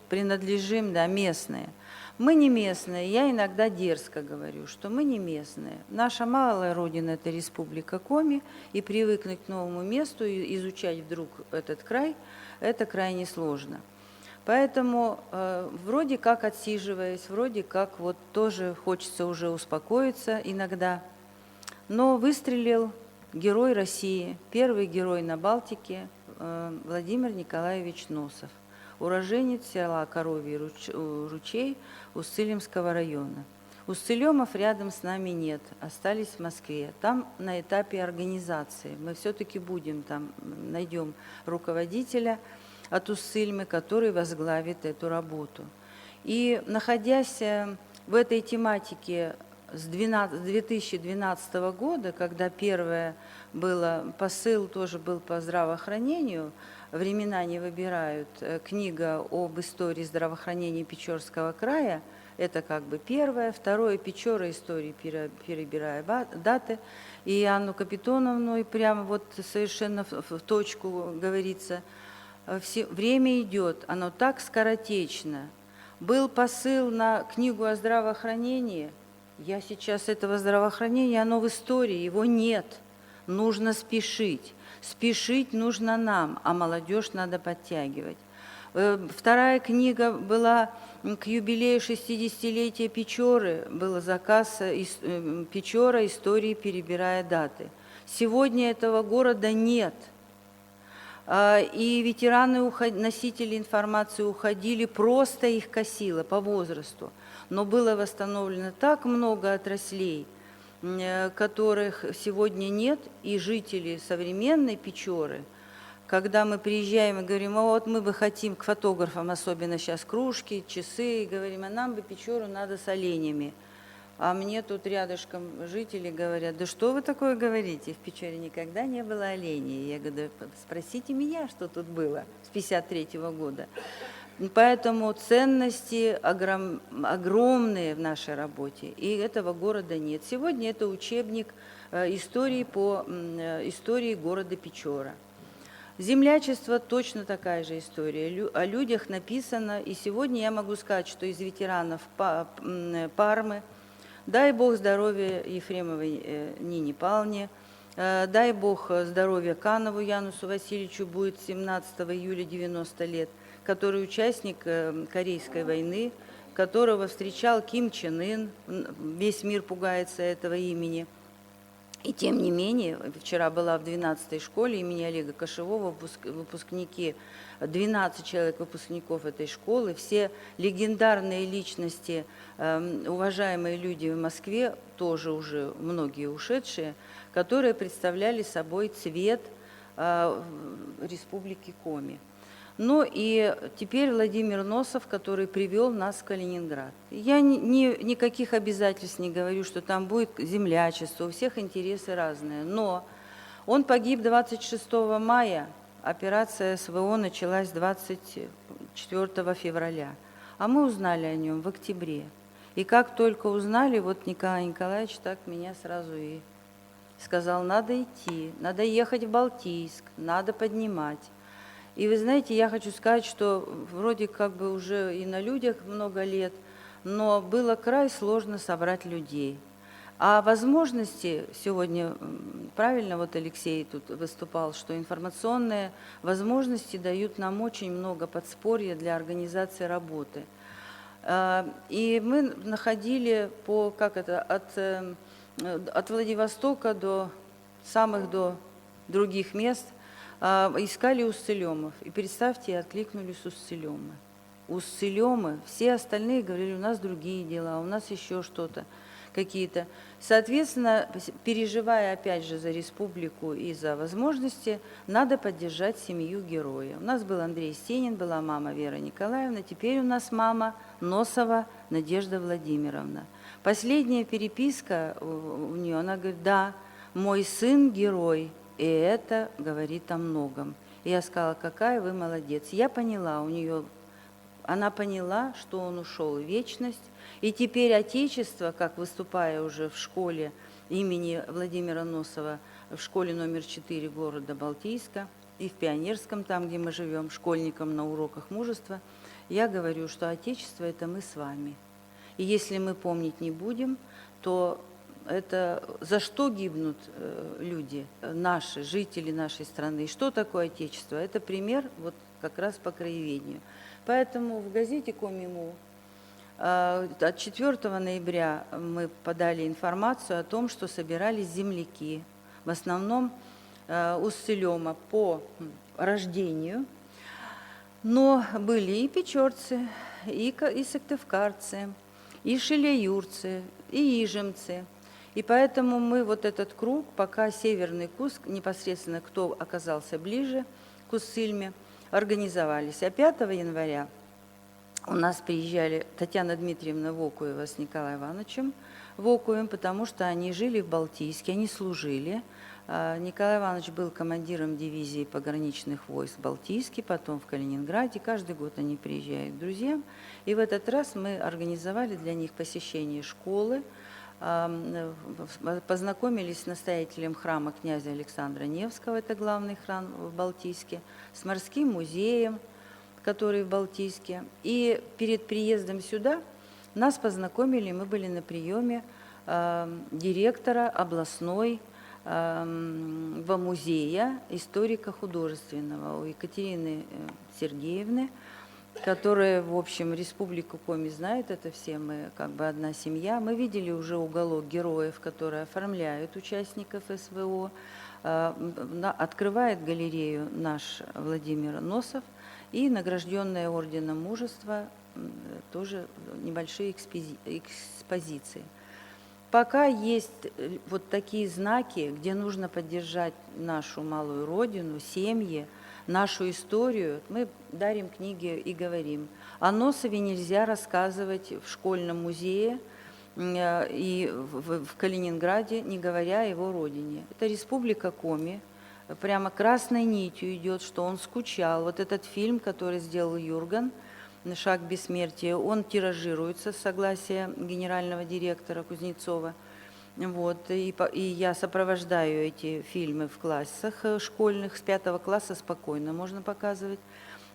принадлежим, да, местные. Мы не местные, я иногда дерзко говорю, что мы не местные. Наша малая родина – это Республика Коми, и привыкнуть к новому месту, и изучать вдруг этот край – это крайне сложно. Поэтому вроде как отсиживаясь, вроде как вот тоже хочется уже успокоиться иногда, но выстрелил герой России, первый герой на Балтике Владимир Николаевич Носов, уроженец села Коровий ручей Уссыльемского района. Уссылемов рядом с нами нет, остались в Москве. Там на этапе организации. Мы все-таки будем там, найдем руководителя от Уссыльмы, который возглавит эту работу. И находясь в этой тематике с 2012 года, когда первое было, посыл тоже был по здравоохранению, «Времена не выбирают», книга об истории здравоохранения Печорского края, это как бы первое. Второе, Печора, истории, перебирая даты. И Анну Капитоновну, и прямо вот совершенно в точку говорится, время идет, оно так скоротечно. Был посыл на книгу о здравоохранении, я сейчас этого здравоохранения, оно в истории, его нет. Нужно спешить. Спешить нужно нам, а молодежь надо подтягивать. Вторая книга была к юбилею 60-летия Печоры, был заказ Печора, истории, перебирая даты. Сегодня этого города нет. И ветераны, носители информации уходили, просто их косило по возрасту. Но было восстановлено так много отраслей, которых сегодня нет, и жители современной Печоры когда мы приезжаем и говорим, вот мы бы хотим к фотографам, особенно сейчас кружки, часы, и говорим, а нам бы Печору надо с оленями. А мне тут рядышком жители говорят, да что вы такое говорите, в Печоре никогда не было оленей. Я говорю, да спросите меня, что тут было с 1953 года. Поэтому ценности огромные в нашей работе, и этого города нет. Сегодня это учебник истории по истории города Печора. Землячество точно такая же история. О людях написано, и сегодня я могу сказать, что из ветеранов Пармы, дай Бог здоровья Ефремовой Нине Павловне, дай Бог здоровья Канову Янусу Васильевичу, будет 17 июля 90 лет, который участник Корейской войны, которого встречал Ким Чен Ын, весь мир пугается этого имени. И тем не менее, вчера была в 12-й школе имени Олега Кошевого, выпускники, 12 человек выпускников этой школы, все легендарные личности, уважаемые люди в Москве, тоже уже многие ушедшие, которые представляли собой цвет Республики Коми. Ну и теперь Владимир Носов, который привел нас в Калининград. Я никаких обязательств не говорю, что там будет землячество, у всех интересы разные. Но он погиб 26 мая, операция СВО началась 24 февраля. А мы узнали о нем в октябре. И как только узнали, вот Николай Николаевич так меня сразу и сказал, надо идти, надо ехать в Балтийск, надо поднимать. И вы знаете, я хочу сказать, что вроде как бы уже и на людях много лет, но было край сложно собрать людей. А возможности сегодня, правильно вот Алексей тут выступал, что информационные возможности дают нам очень много подспорья для организации работы. И мы находили от Владивостока до других мест, искали Уссылемов. И представьте, откликнулись Уссылемы. Уссылемы, все остальные говорили, у нас другие дела, у нас еще что-то, какие-то. Соответственно, переживая опять же за республику и за возможности, надо поддержать семью героя. У нас был Андрей Стенин, была мама Вера Николаевна, теперь у нас мама Носова Надежда Владимировна. Последняя переписка у нее, она говорит, да, мой сын герой. И это говорит о многом. И я сказала, какая вы молодец. Я поняла у нее, она поняла, что он ушел в вечность. И теперь Отечество, как выступая уже в школе имени Владимира Носова, в школе номер 4 города Балтийска, и в Пионерском, там, где мы живем, школьникам на уроках мужества, я говорю, что Отечество – это мы с вами. И если мы помнить не будем, то это за что гибнут люди, наши, жители нашей страны. И что такое Отечество? Это пример вот как раз по краеведению. Поэтому в газете «Коми-Му» от 4 ноября мы подали информацию о том, что собирались земляки, в основном Уссылема по рождению, но были и печорцы, и сыктывкарцы, и шилеюрцы, и ижемцы. И поэтому мы вот этот круг, пока Северный Кус, непосредственно кто оказался ближе к Уссыльме, организовались. А 5 января у нас приезжали Татьяна Дмитриевна Вокуева с Николаем Ивановичем Вокуевым, потому что они жили в Балтийске, они служили. Николай Иванович был командиром дивизии пограничных войск в Балтийске, потом в Калининграде. Каждый год они приезжают к друзьям. И в этот раз мы организовали для них посещение школы, познакомились с настоятелем храма князя Александра Невского, это главный храм в Балтийске, с морским музеем, который в Балтийске. И перед приездом сюда нас познакомили, мы были на приеме директора областной музея историко-художественного у Екатерины Сергеевны, которая, в общем, Республику Коми знает, это все мы как бы одна семья. Мы видели уже уголок героев, которые оформляют участников СВО. Открывает галерею наш Владимир Носов и награжденная Орденом Мужества тоже небольшие экспозиции. Пока есть вот такие знаки, где нужно поддержать нашу малую родину, семьи, нашу историю. Мы дарим книги и говорим, о Носове нельзя рассказывать в школьном музее и в Калининграде, не говоря о его родине. Это республика Коми. Прямо красной нитью идет, что он скучал. Вот этот фильм, который сделал Юрган, «Шаг бессмертия», он тиражируется с согласия генерального директора Кузнецова. Вот, и я сопровождаю эти фильмы в классах школьных, с 5 класса спокойно можно показывать.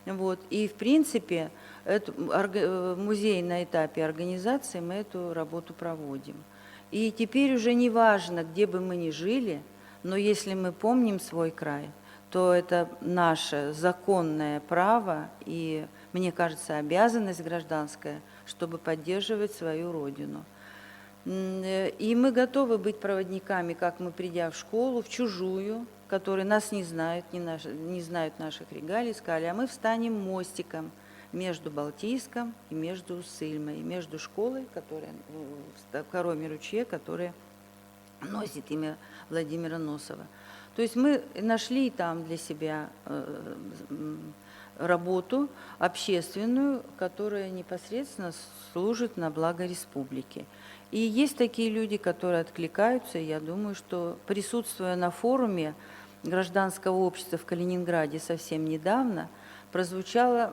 Вот, и, в принципе, музей на этапе организации мы эту работу проводим. И теперь уже не важно, где бы мы ни жили, но если мы помним свой край, то это наше законное право и, мне кажется, обязанность гражданская, чтобы поддерживать свою родину. И мы готовы быть проводниками, как мы, придя в школу, в чужую, которые нас не знают, не знают наших регалий, сказали, а мы встанем мостиком между Балтийском и между Усыльмой, между школой, которая в Короме-ручье, которая носит имя Владимира Носова. То есть мы нашли там для себя работу общественную, которая непосредственно служит на благо республики. И есть такие люди, которые откликаются, и я думаю, что, присутствуя на форуме гражданского общества в Калининграде совсем недавно, прозвучало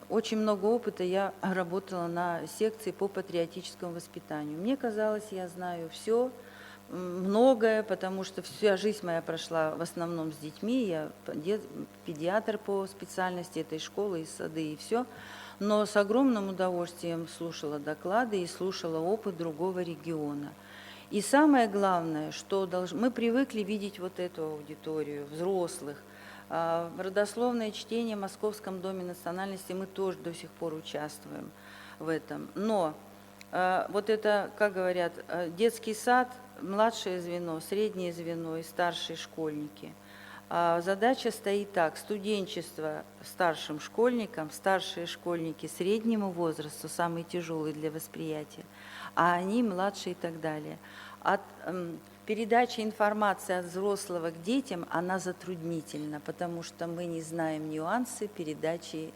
очень много опыта. Я работала на секции по патриотическому воспитанию. Мне казалось, я знаю все, многое, потому что вся жизнь моя прошла в основном с детьми. Я педиатр по специальности этой школы, и сады, и все. Но с огромным удовольствием слушала доклады и слушала опыт другого региона. И самое главное, что мы привыкли видеть вот эту аудиторию, взрослых. Родословное чтение в Московском доме национальности мы тоже до сих пор участвуем в этом. Но вот это, как говорят, детский сад, младшее звено, среднее звено и старшие школьники. Задача стоит так: студенчество старшим школьникам, старшие школьники среднему возрасту, самые тяжелые для восприятия, а они младшие и так далее. Передача информации от взрослого к детям, она затруднительна, потому что мы не знаем нюансы передачи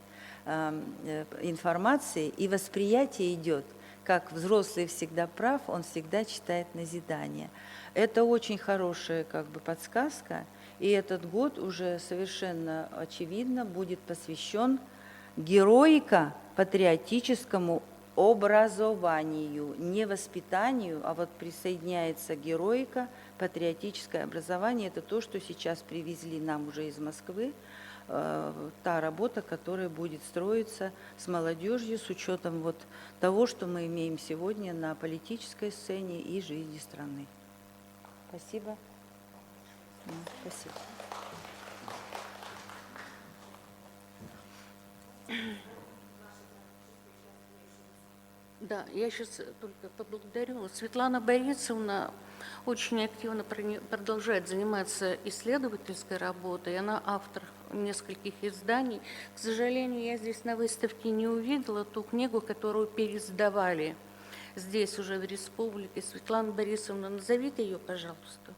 информации, и восприятие идет, как взрослый всегда прав, он всегда читает назидание. Это очень хорошая подсказка, и этот год уже совершенно очевидно будет посвящен героико-патриотическому образованию, не воспитанию, а вот присоединяется героика, патриотическое образование. Это то, что сейчас привезли нам уже из Москвы, та работа, которая будет строиться с молодежью с учетом вот того, что мы имеем сегодня на политической сцене и жизни страны. Спасибо. Спасибо. Да, я сейчас только поблагодарю. Светлана Борисовна очень активно продолжает заниматься исследовательской работой. Она автор нескольких изданий. К сожалению, я здесь на выставке не увидела ту книгу, которую пересдавали здесь уже в республике. Светлана Борисовна, назовите ее, пожалуйста.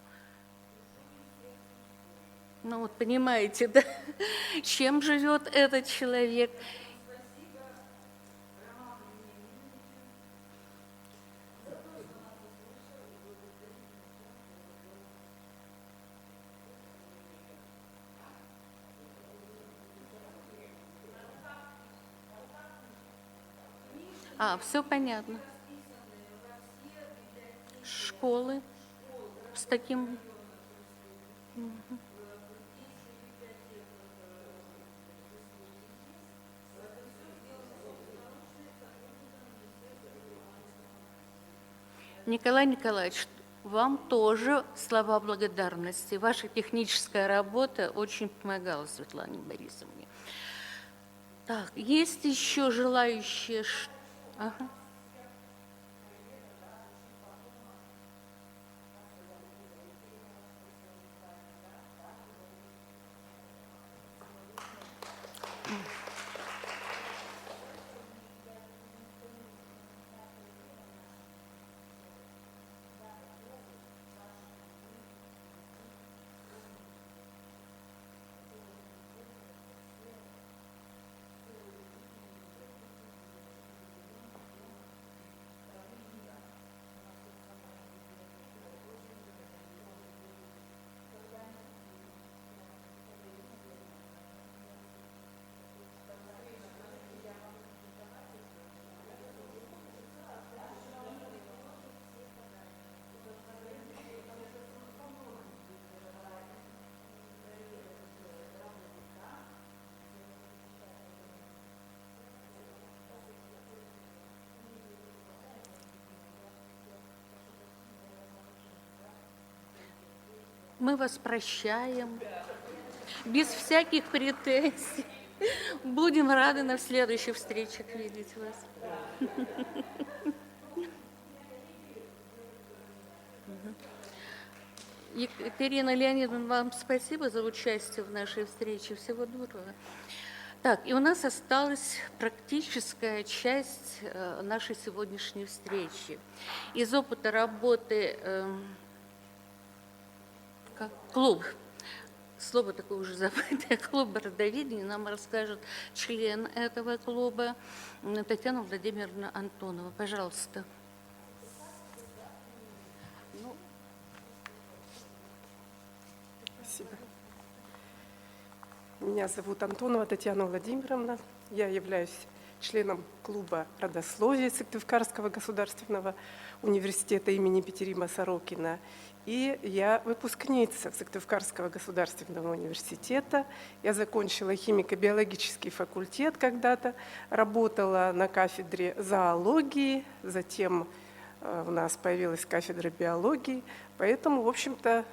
Ну вот понимаете, да, чем живет этот человек. Все понятно. Школы с таким... Николай Николаевич, вам тоже слова благодарности. Ваша техническая работа очень помогала Светлане Борисовне. Так, есть еще желающие? Ага. Мы вас прощаем. Без всяких претензий. Будем рады на следующих встречах видеть вас. Екатерина Леонидовна, вам спасибо за участие в нашей встрече. Всего доброго. Так, и у нас осталась практическая часть нашей сегодняшней встречи. Из опыта работы клуб, слово такое уже забытое, клуб родоведения, нам расскажет член этого клуба Татьяна Владимировна Антонова. Пожалуйста. Спасибо. Меня зовут Антонова Татьяна Владимировна. Я являюсь членом клуба родословия Сыктывкарского государственного университета имени Петерима Сорокина. И я выпускница Сыктывкарского государственного университета. Я закончила химико-биологический факультет когда-то, работала на кафедре зоологии, затем у нас появилась кафедра биологии. Поэтому, в общем-то,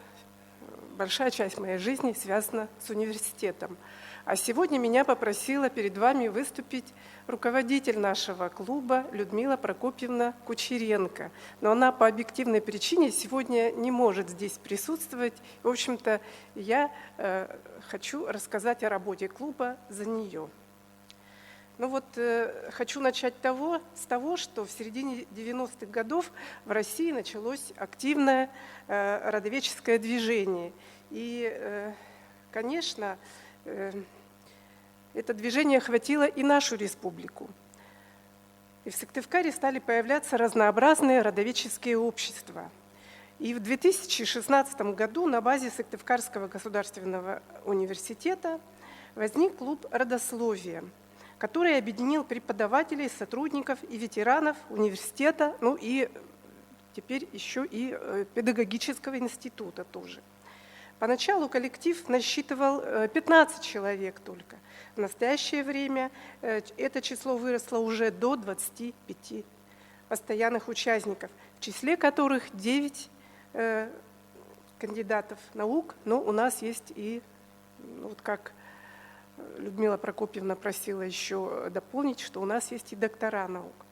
большая часть моей жизни связана с университетом. А сегодня меня попросила перед вами выступить руководитель нашего клуба Людмила Прокопьевна Кучеренко. Но она по объективной причине сегодня не может здесь присутствовать. В общем-то, я хочу рассказать о работе клуба за нее. Ну вот, хочу начать с того, что в середине 90-х годов в России началось активное родоведческое движение. И, конечно, это движение охватило и нашу республику. И в Сыктывкаре стали появляться разнообразные родоведческие общества. И в 2016 году на базе Сыктывкарского государственного университета возник клуб родословия, который объединил преподавателей, сотрудников и ветеранов университета, ну и теперь еще и педагогического института тоже. Поначалу коллектив насчитывал 15 человек только. В настоящее время это число выросло уже до 25 постоянных участников, в числе которых 9 кандидатов наук, но у нас есть и, вот как Людмила Прокопьевна просила еще дополнить, что у нас есть и доктора наук.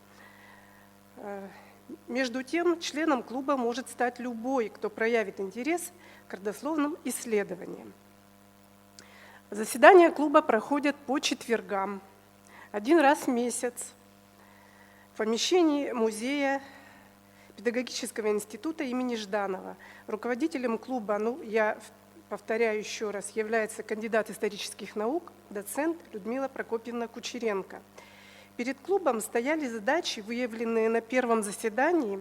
Между тем, членом клуба может стать любой, кто проявит интерес к родословным исследованиям. Заседания клуба проходят по четвергам, один раз в месяц, в помещении музея педагогического института имени Жданова. Руководителем клуба, я повторяю еще раз, является кандидат исторических наук, доцент Людмила Прокопьевна Кучеренко. Перед клубом стояли задачи, выявленные на первом заседании: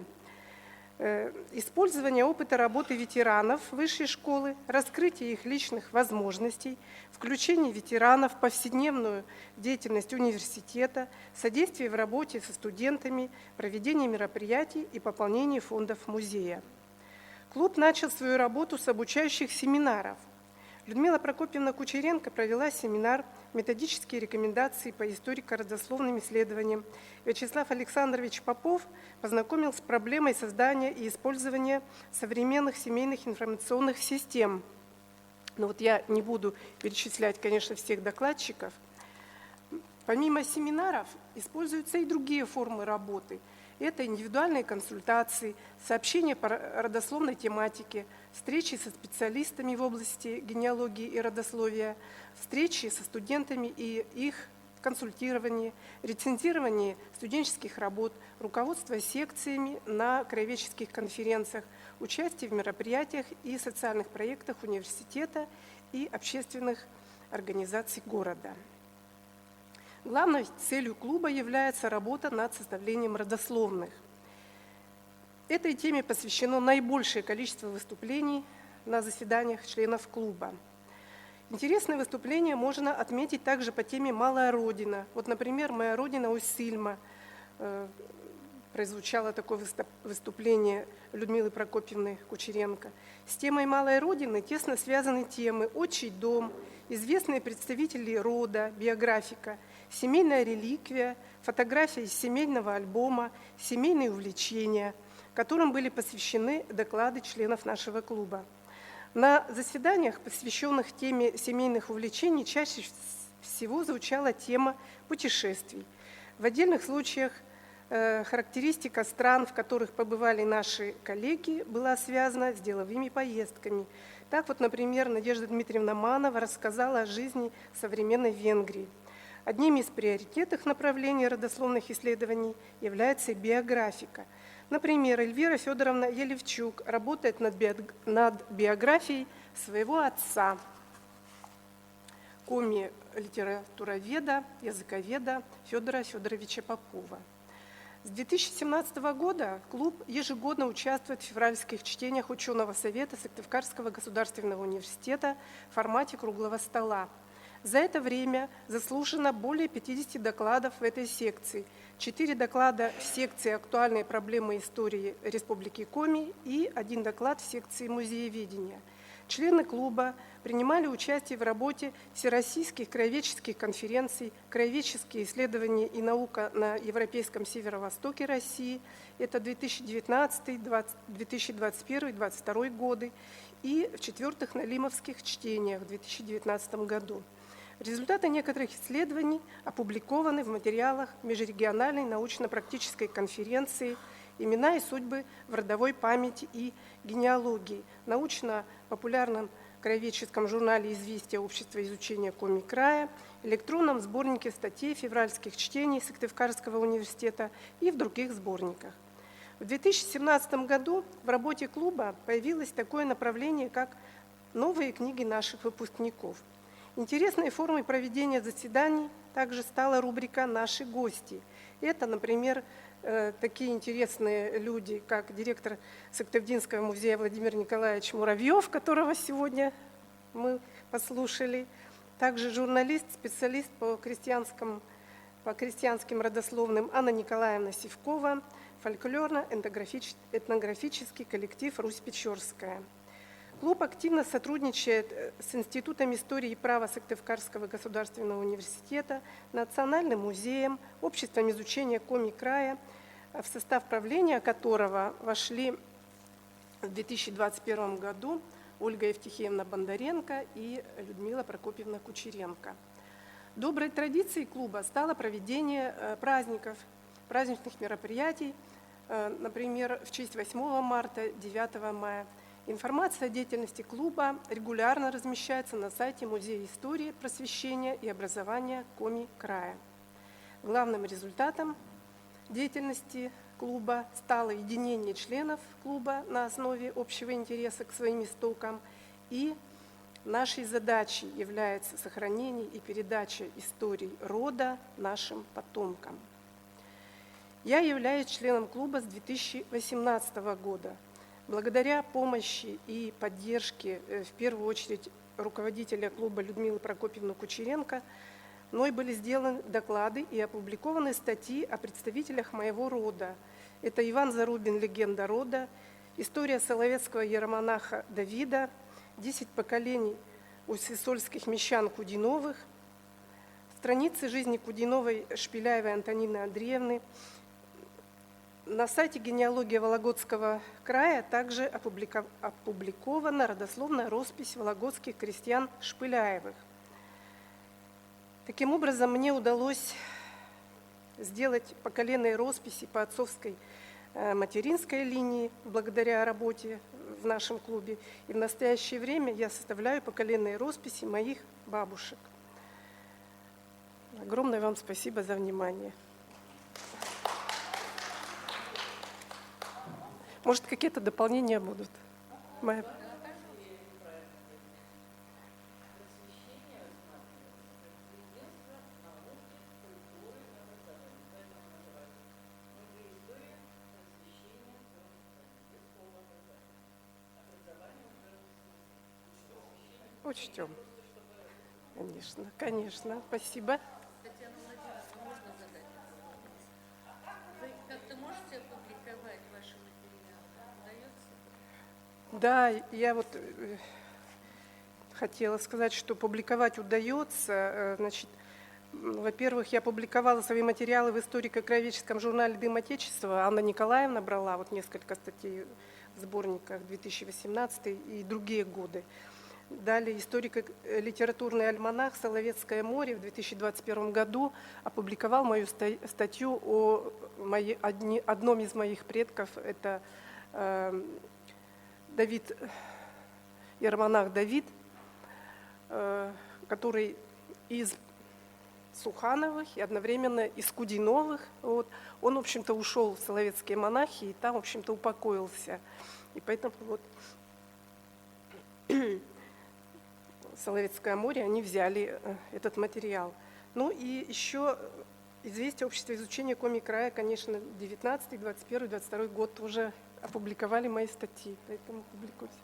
использование опыта работы ветеранов высшей школы, раскрытие их личных возможностей, включение ветеранов в повседневную деятельность университета, содействие в работе со студентами, проведение мероприятий и пополнение фондов музея. Клуб начал свою работу с обучающих семинаров. Людмила Прокопьевна Кучеренко провела семинар «Методические рекомендации по историко-родословным исследованиям». Вячеслав Александрович Попов познакомил с проблемой создания и использования современных семейных информационных систем. Но вот я не буду перечислять, конечно, всех докладчиков. Помимо семинаров используются и другие формы работы. Это индивидуальные консультации, сообщения по родословной тематике, встречи со специалистами в области генеалогии и родословия, встречи со студентами и их консультирование, рецензирование студенческих работ, руководство секциями на краеведческих конференциях, участие в мероприятиях и социальных проектах университета и общественных организаций города. Главной целью клуба является работа над составлением родословных. Этой теме посвящено наибольшее количество выступлений на заседаниях членов клуба. Интересные выступления можно отметить также по теме «Малая Родина». Вот, например, «Моя Родина» Усть-Сильма. Прозвучало такое выступление Людмилы Прокопьевны Кучеренко. С темой «Малой Родины» тесно связаны темы «Отчий дом», известные представители рода, биографика, семейная реликвия, фотография из семейного альбома, семейные увлечения, которым были посвящены доклады членов нашего клуба. На заседаниях, посвященных теме семейных увлечений, чаще всего звучала тема путешествий. В отдельных случаях характеристика стран, в которых побывали наши коллеги, была связана с деловыми поездками. Так вот, например, Надежда Дмитриевна Манова рассказала о жизни современной Венгрии. Одним из приоритетных направлений родословных исследований является биографика. Например, Эльвира Федоровна Елевчук работает над биографией своего отца, коми-литературоведа, языковеда Федора Федоровича Попова. С 2017 года клуб ежегодно участвует в февральских чтениях ученого совета Сыктывкарского государственного университета в формате круглого стола. За это время заслушано более 50 докладов в этой секции, 4 доклада в секции «Актуальные проблемы истории Республики Коми» и 1 доклад в секции «Музееведения». Члены клуба принимали участие в работе всероссийских краеведческих конференций «Краеведческие исследования и наука на Европейском северо-востоке России» – это 2019, 2021, 2022 годы, и в 4-х Налимовских чтениях в 2019 году. Результаты некоторых исследований опубликованы в материалах Межрегиональной научно-практической конференции «Имена и судьбы в родовой памяти и генеалогии», научно-популярном краеведческом журнале «Известия Общества изучения Коми края», электронном сборнике статей февральских чтений Сыктывкарского университета и в других сборниках. В 2017 году в работе клуба появилось такое направление, как «Новые книги наших выпускников». Интересной формой проведения заседаний также стала рубрика «Наши гости». Это, например, такие интересные люди, как директор Сыктывдинского музея Владимир Николаевич Муравьев, которого сегодня мы послушали, также журналист, специалист по крестьянским родословным Анна Николаевна Сивкова, фольклорно-этнографический коллектив «Русь-Печорская». Клуб активно сотрудничает с Институтом истории и права Сыктывкарского государственного университета, Национальным музеем, Обществом изучения Коми края, в состав правления которого вошли в 2021 году Ольга Евтихеевна Бондаренко и Людмила Прокопьевна Кучеренко. Доброй традицией клуба стало проведение праздников, праздничных мероприятий, например, в честь 8 марта, 9 мая. Информация о деятельности клуба регулярно размещается на сайте Музея истории, просвещения и образования Коми края. Главным результатом деятельности клуба стало единение членов клуба на основе общего интереса к своим истокам, и нашей задачей является сохранение и передача историй рода нашим потомкам. Я являюсь членом клуба с 2018 года. Благодаря помощи и поддержке, в первую очередь, руководителя клуба Людмилы Прокопьевны Кучеренко, мной были сделаны доклады и опубликованы статьи о представителях моего рода. Это Иван Зарубин «Легенда рода», история соловецкого иеромонаха Давида, 10 поколений у сысольских мещан Кудиновых, страницы жизни Кудиновой Шпиляевой Антонины Андреевны. На сайте «Генеалогия Вологодского края» также опубликована родословная роспись вологодских крестьян Шпыляевых. Таким образом, мне удалось сделать поколенные росписи по отцовской материнской линии благодаря работе в нашем клубе. И в настоящее время я составляю поколенные росписи моих бабушек. Огромное вам спасибо за внимание. Может, какие-то дополнения будут? Учтем. Конечно, конечно. Спасибо. Татьяна Владимировна, можно задать вопрос? Вы как-то можете опубликовать ваши материалы? Удается? Да, я вот хотела сказать, что публиковать удается. Значит, Во-первых, я публиковала свои материалы в историко-краеведческом журнале «Дым Отечества». Анна Николаевна брала вот несколько статей в сборниках 2018 и другие годы. Далее историко-литературный альманах «Соловецкое море» в 2021 году опубликовал мою статью о одном из моих предков. Это иеромонах Давид, который из Сухановых и одновременно из Кудиновых. Вот. Он, в общем-то, ушел в соловецкие монахи и там, в общем-то, упокоился. И поэтому вот Соловецкое море, они взяли этот материал. Ну и еще известие общества изучения Коми края, конечно, 19, 21, 22 год тоже опубликовали мои статьи, поэтому публикуйте.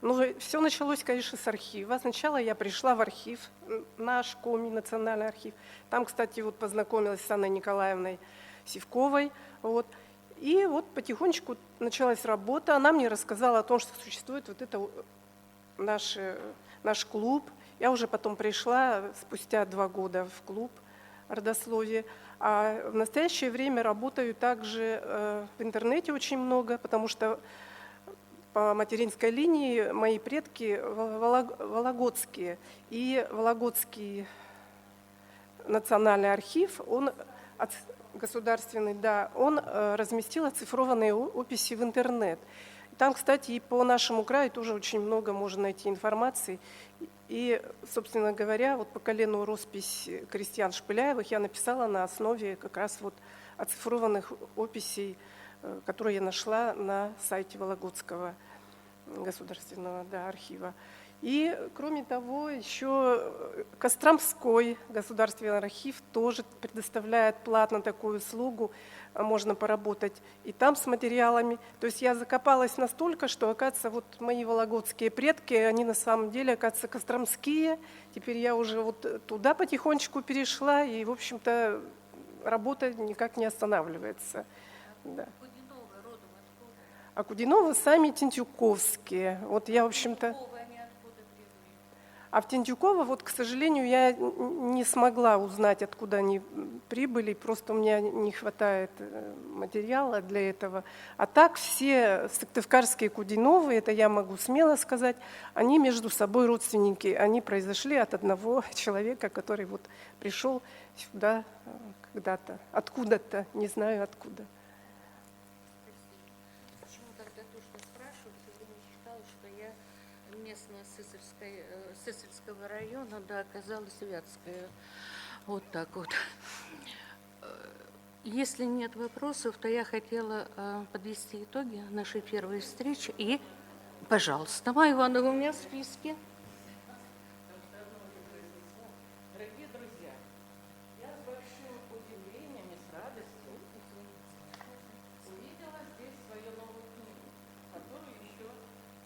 Ну, все началось, конечно, с архива. Сначала я пришла в архив, наш Коми, национальный архив. Там, кстати, вот познакомилась с Анной Николаевной Сивковой. Вот. И вот потихонечку началась работа. Она мне рассказала о том, что существует вот это наш клуб. Я уже потом пришла спустя 2 года в клуб родословия. А в настоящее время работаю также в интернете очень много, потому что по материнской линии мои предки вологодские. И Вологодский национальный архив, он государственный, да, он разместил оцифрованные описи в интернет. Там, кстати, и по нашему краю тоже очень много можно найти информации. И, собственно говоря, вот по колену роспись крестьян Шпыляевых я написала на основе как раз вот оцифрованных описей, которые я нашла на сайте Вологодского государственного, да, архива. И, кроме того, еще Костромской государственный архив тоже предоставляет платно такую услугу, можно поработать и там с материалами. То есть я закопалась настолько, что, оказывается, вот мои вологодские предки, они на самом деле, оказывается, костромские. Теперь я уже вот туда потихонечку перешла, и, в общем-то, работа никак не останавливается. Да. А Кудиновы сами тентюковские. Вот я, в общем-то... А в Тентюково, вот, к сожалению, я не смогла узнать, откуда они прибыли, просто у меня не хватает материала для этого. А так все сыктывкарские Кудиновы, это я могу смело сказать, они между собой родственники, они произошли от одного человека, который вот пришел сюда когда-то, откуда-то, не знаю откуда. Местная Сысольского района, да, оказалась Вятская. Вот так вот. Если нет вопросов, то я хотела подвести итоги нашей первой встречи. И, пожалуйста, Майя Ивановна, у меня в списке. Дорогие друзья, я с большим удивлением и с радостью увидела здесь свою новую книгу, которую еще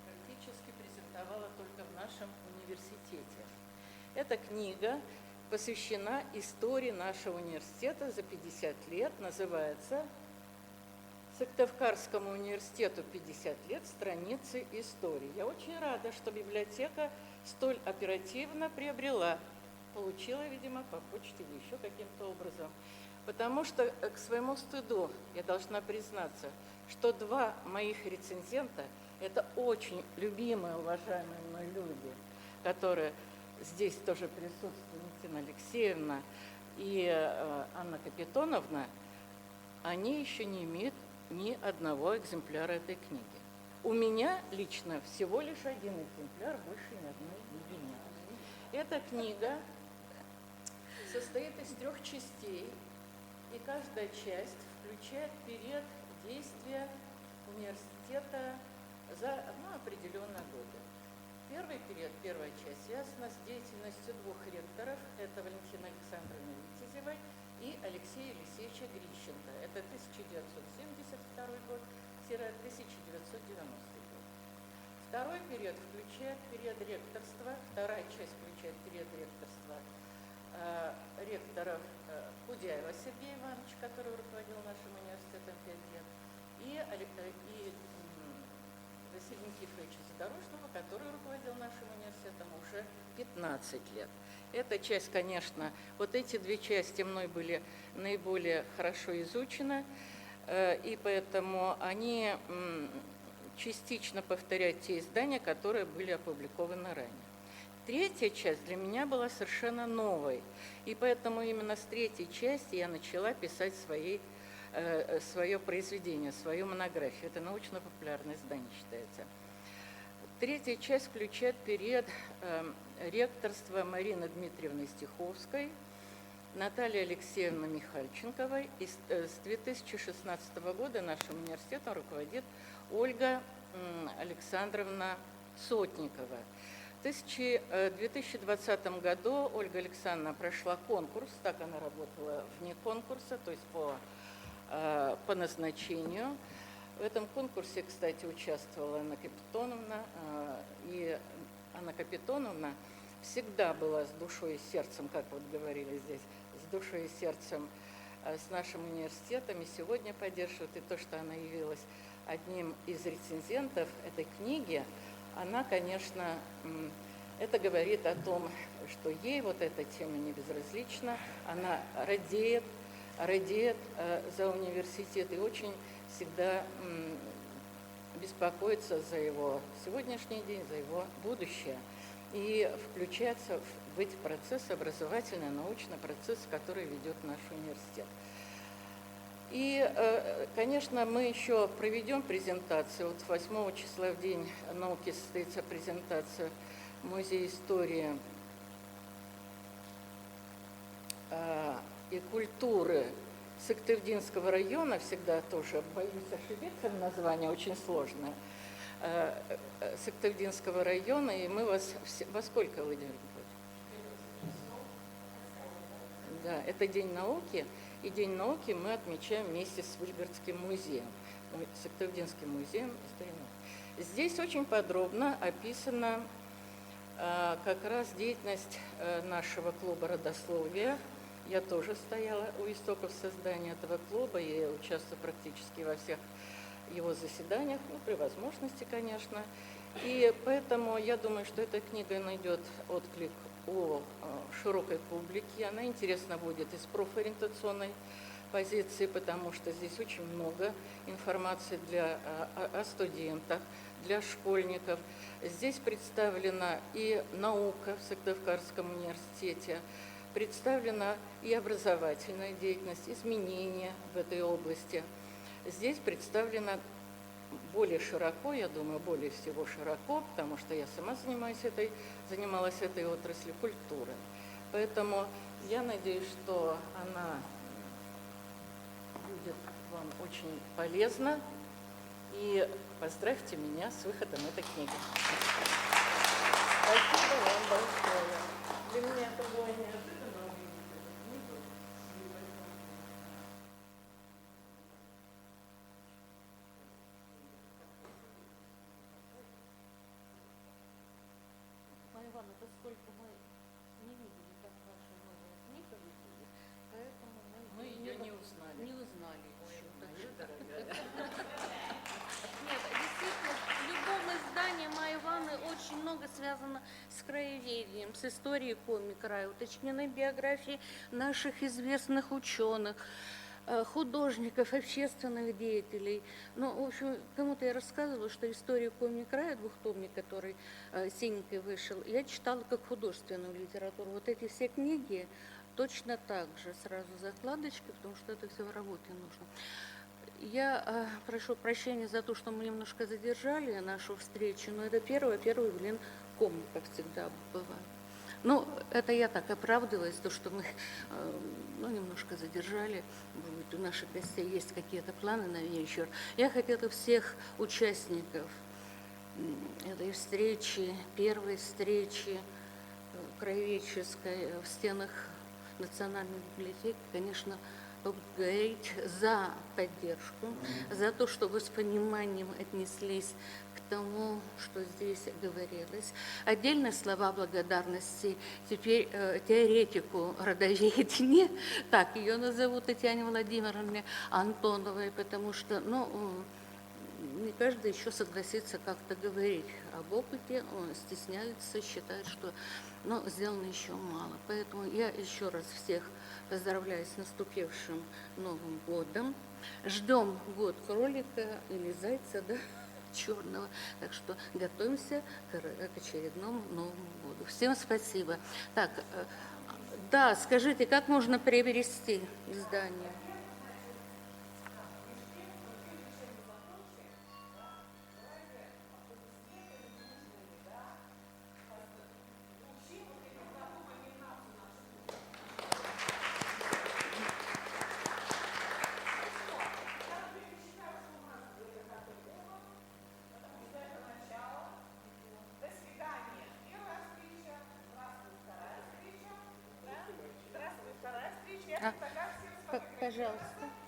практически презентовала только в нашем университете. Эта книга посвящена истории нашего университета за 50 лет, называется «Сыктывкарскому университету 50 лет. Страницы истории». Я очень рада, что библиотека столь оперативно получила, видимо, по почте или еще каким-то образом. Потому что, к своему стыду, я должна признаться, что 2 моих рецензента – это очень любимые, уважаемые мной люди, которые здесь тоже присутствуют, Валентина Алексеевна и Анна Капитоновна, они еще не имеют ни одного экземпляра этой книги. У меня лично всего лишь 1 экземпляр, больше ни одной книги нет. Эта книга состоит из 3 частей, и каждая часть включает период действия университета за определенные годы. Первый период, первая часть связана с деятельностью 2 ректоров, это Валентина Александровна Витязева и Алексея Елисеевича Грищенко. Это 1972 год-1990 год. Второй период включает период ректорства, вторая часть включает период ректорства ректоров Кудяева Сергей Иванович, который руководил нашим университетом 5 лет, и Василия Никифоровича Задорожного, который руководил нашим университетом уже 15 лет. Эта часть, конечно, вот эти две части мной были наиболее хорошо изучены, и поэтому они частично повторяют те издания, которые были опубликованы ранее. Третья часть для меня была совершенно новой, и поэтому именно с третьей части я начала писать свое произведение, свою монографию. Это научно-популярное издание считается. Третья часть включает период ректорства Марины Дмитриевны Стиховской, Натальи Алексеевны Михальченковой. И с 2016 года нашим университетом руководит Ольга Александровна Сотникова. В 2020 году Ольга Александровна прошла конкурс, так она работала вне конкурса, то есть по назначению. В этом конкурсе, кстати, участвовала Анна Капитоновна, и Анна Капитоновна всегда была с душой и сердцем, как вот говорили здесь, с душой и сердцем с нашим университетом, и сегодня поддерживает, и то, что она явилась одним из рецензентов этой книги, она, конечно, это говорит о том, что ей вот эта тема не безразлична, она радеет за университет и очень всегда беспокоится за его сегодняшний день, за его будущее и включается в эти процессы, образовательный, научный процесс, который ведет наш университет. И, конечно, мы еще проведем презентацию. Вот 8 числа в День науки состоится презентация в Музее истории и культуры Сыктывдинского района, всегда тоже боюсь ошибиться, название очень сложное, Сыктывдинского района, и мы вас во сколько, Владимир Николаевич? Да, это День науки, и День науки мы отмечаем вместе с Вышгородским музеем, Сыктывдинским музеем истории науки. Здесь очень подробно описана как раз деятельность нашего клуба родословия. Я тоже стояла у истоков создания этого клуба, и я участвую практически во всех его заседаниях, ну, при возможности, конечно. И поэтому я думаю, что эта книга найдет отклик у широкой публики. Она интересна будет из профориентационной позиции, потому что здесь очень много информации о студентах, для школьников. Здесь представлена и наука в Сыктывкарском университете, представлена и образовательная деятельность, изменения в этой области. Здесь представлена более широко, я думаю, более всего широко, потому что я сама занималась этой отраслью культуры. Поэтому я надеюсь, что она будет вам очень полезна. И поздравьте меня с выходом этой книги. Спасибо вам большое. Для меня это было неожиданно увидеть эту книгу. Майя Ивановна, это сколько мы не видели, как ваша новая книга выглядит, поэтому мы ее не узнали. Не узнали еще. Моя дорогая. Нет, действительно, в любом издании Майи Ивановны очень много связано с краеведением, с историей Коми-края, уточнены биографии наших известных ученых, художников, общественных деятелей. Ну, в общем, кому-то я рассказывала, что историю Коми-края, двухтомник, который Сенькой вышел, я читала как художественную литературу. Вот эти все книги точно так же, сразу закладочки, потому что это все в работе нужно. Я прошу прощения за то, что мы немножко задержали нашу встречу, но это первый блин Коми, как всегда бывает. Ну, это я так оправдываюсь, то, что мы немножко задержали. Может быть, у наших гостей есть какие-то планы на вечер. Я хотела всех участников этой встречи, первой встречи краеведческой в стенах Национальной библиотеки, конечно, поблагодарить за поддержку, за то, что вы с пониманием отнеслись к тому, что здесь говорилось. Отдельные слова благодарности теперь теоретику родоведения, так ее назовут, Татьяне Владимировне Антоновой, потому что, не каждый еще согласится как-то говорить об опыте, он стесняется, считает, что сделано еще мало. Поэтому я еще раз всех поздравляю с наступившим Новым годом. Ждем год кролика или зайца, да, черного. Так что готовимся к очередному Новому году. Всем спасибо. Так, да, скажите, как можно приобрести издание? Пожалуйста.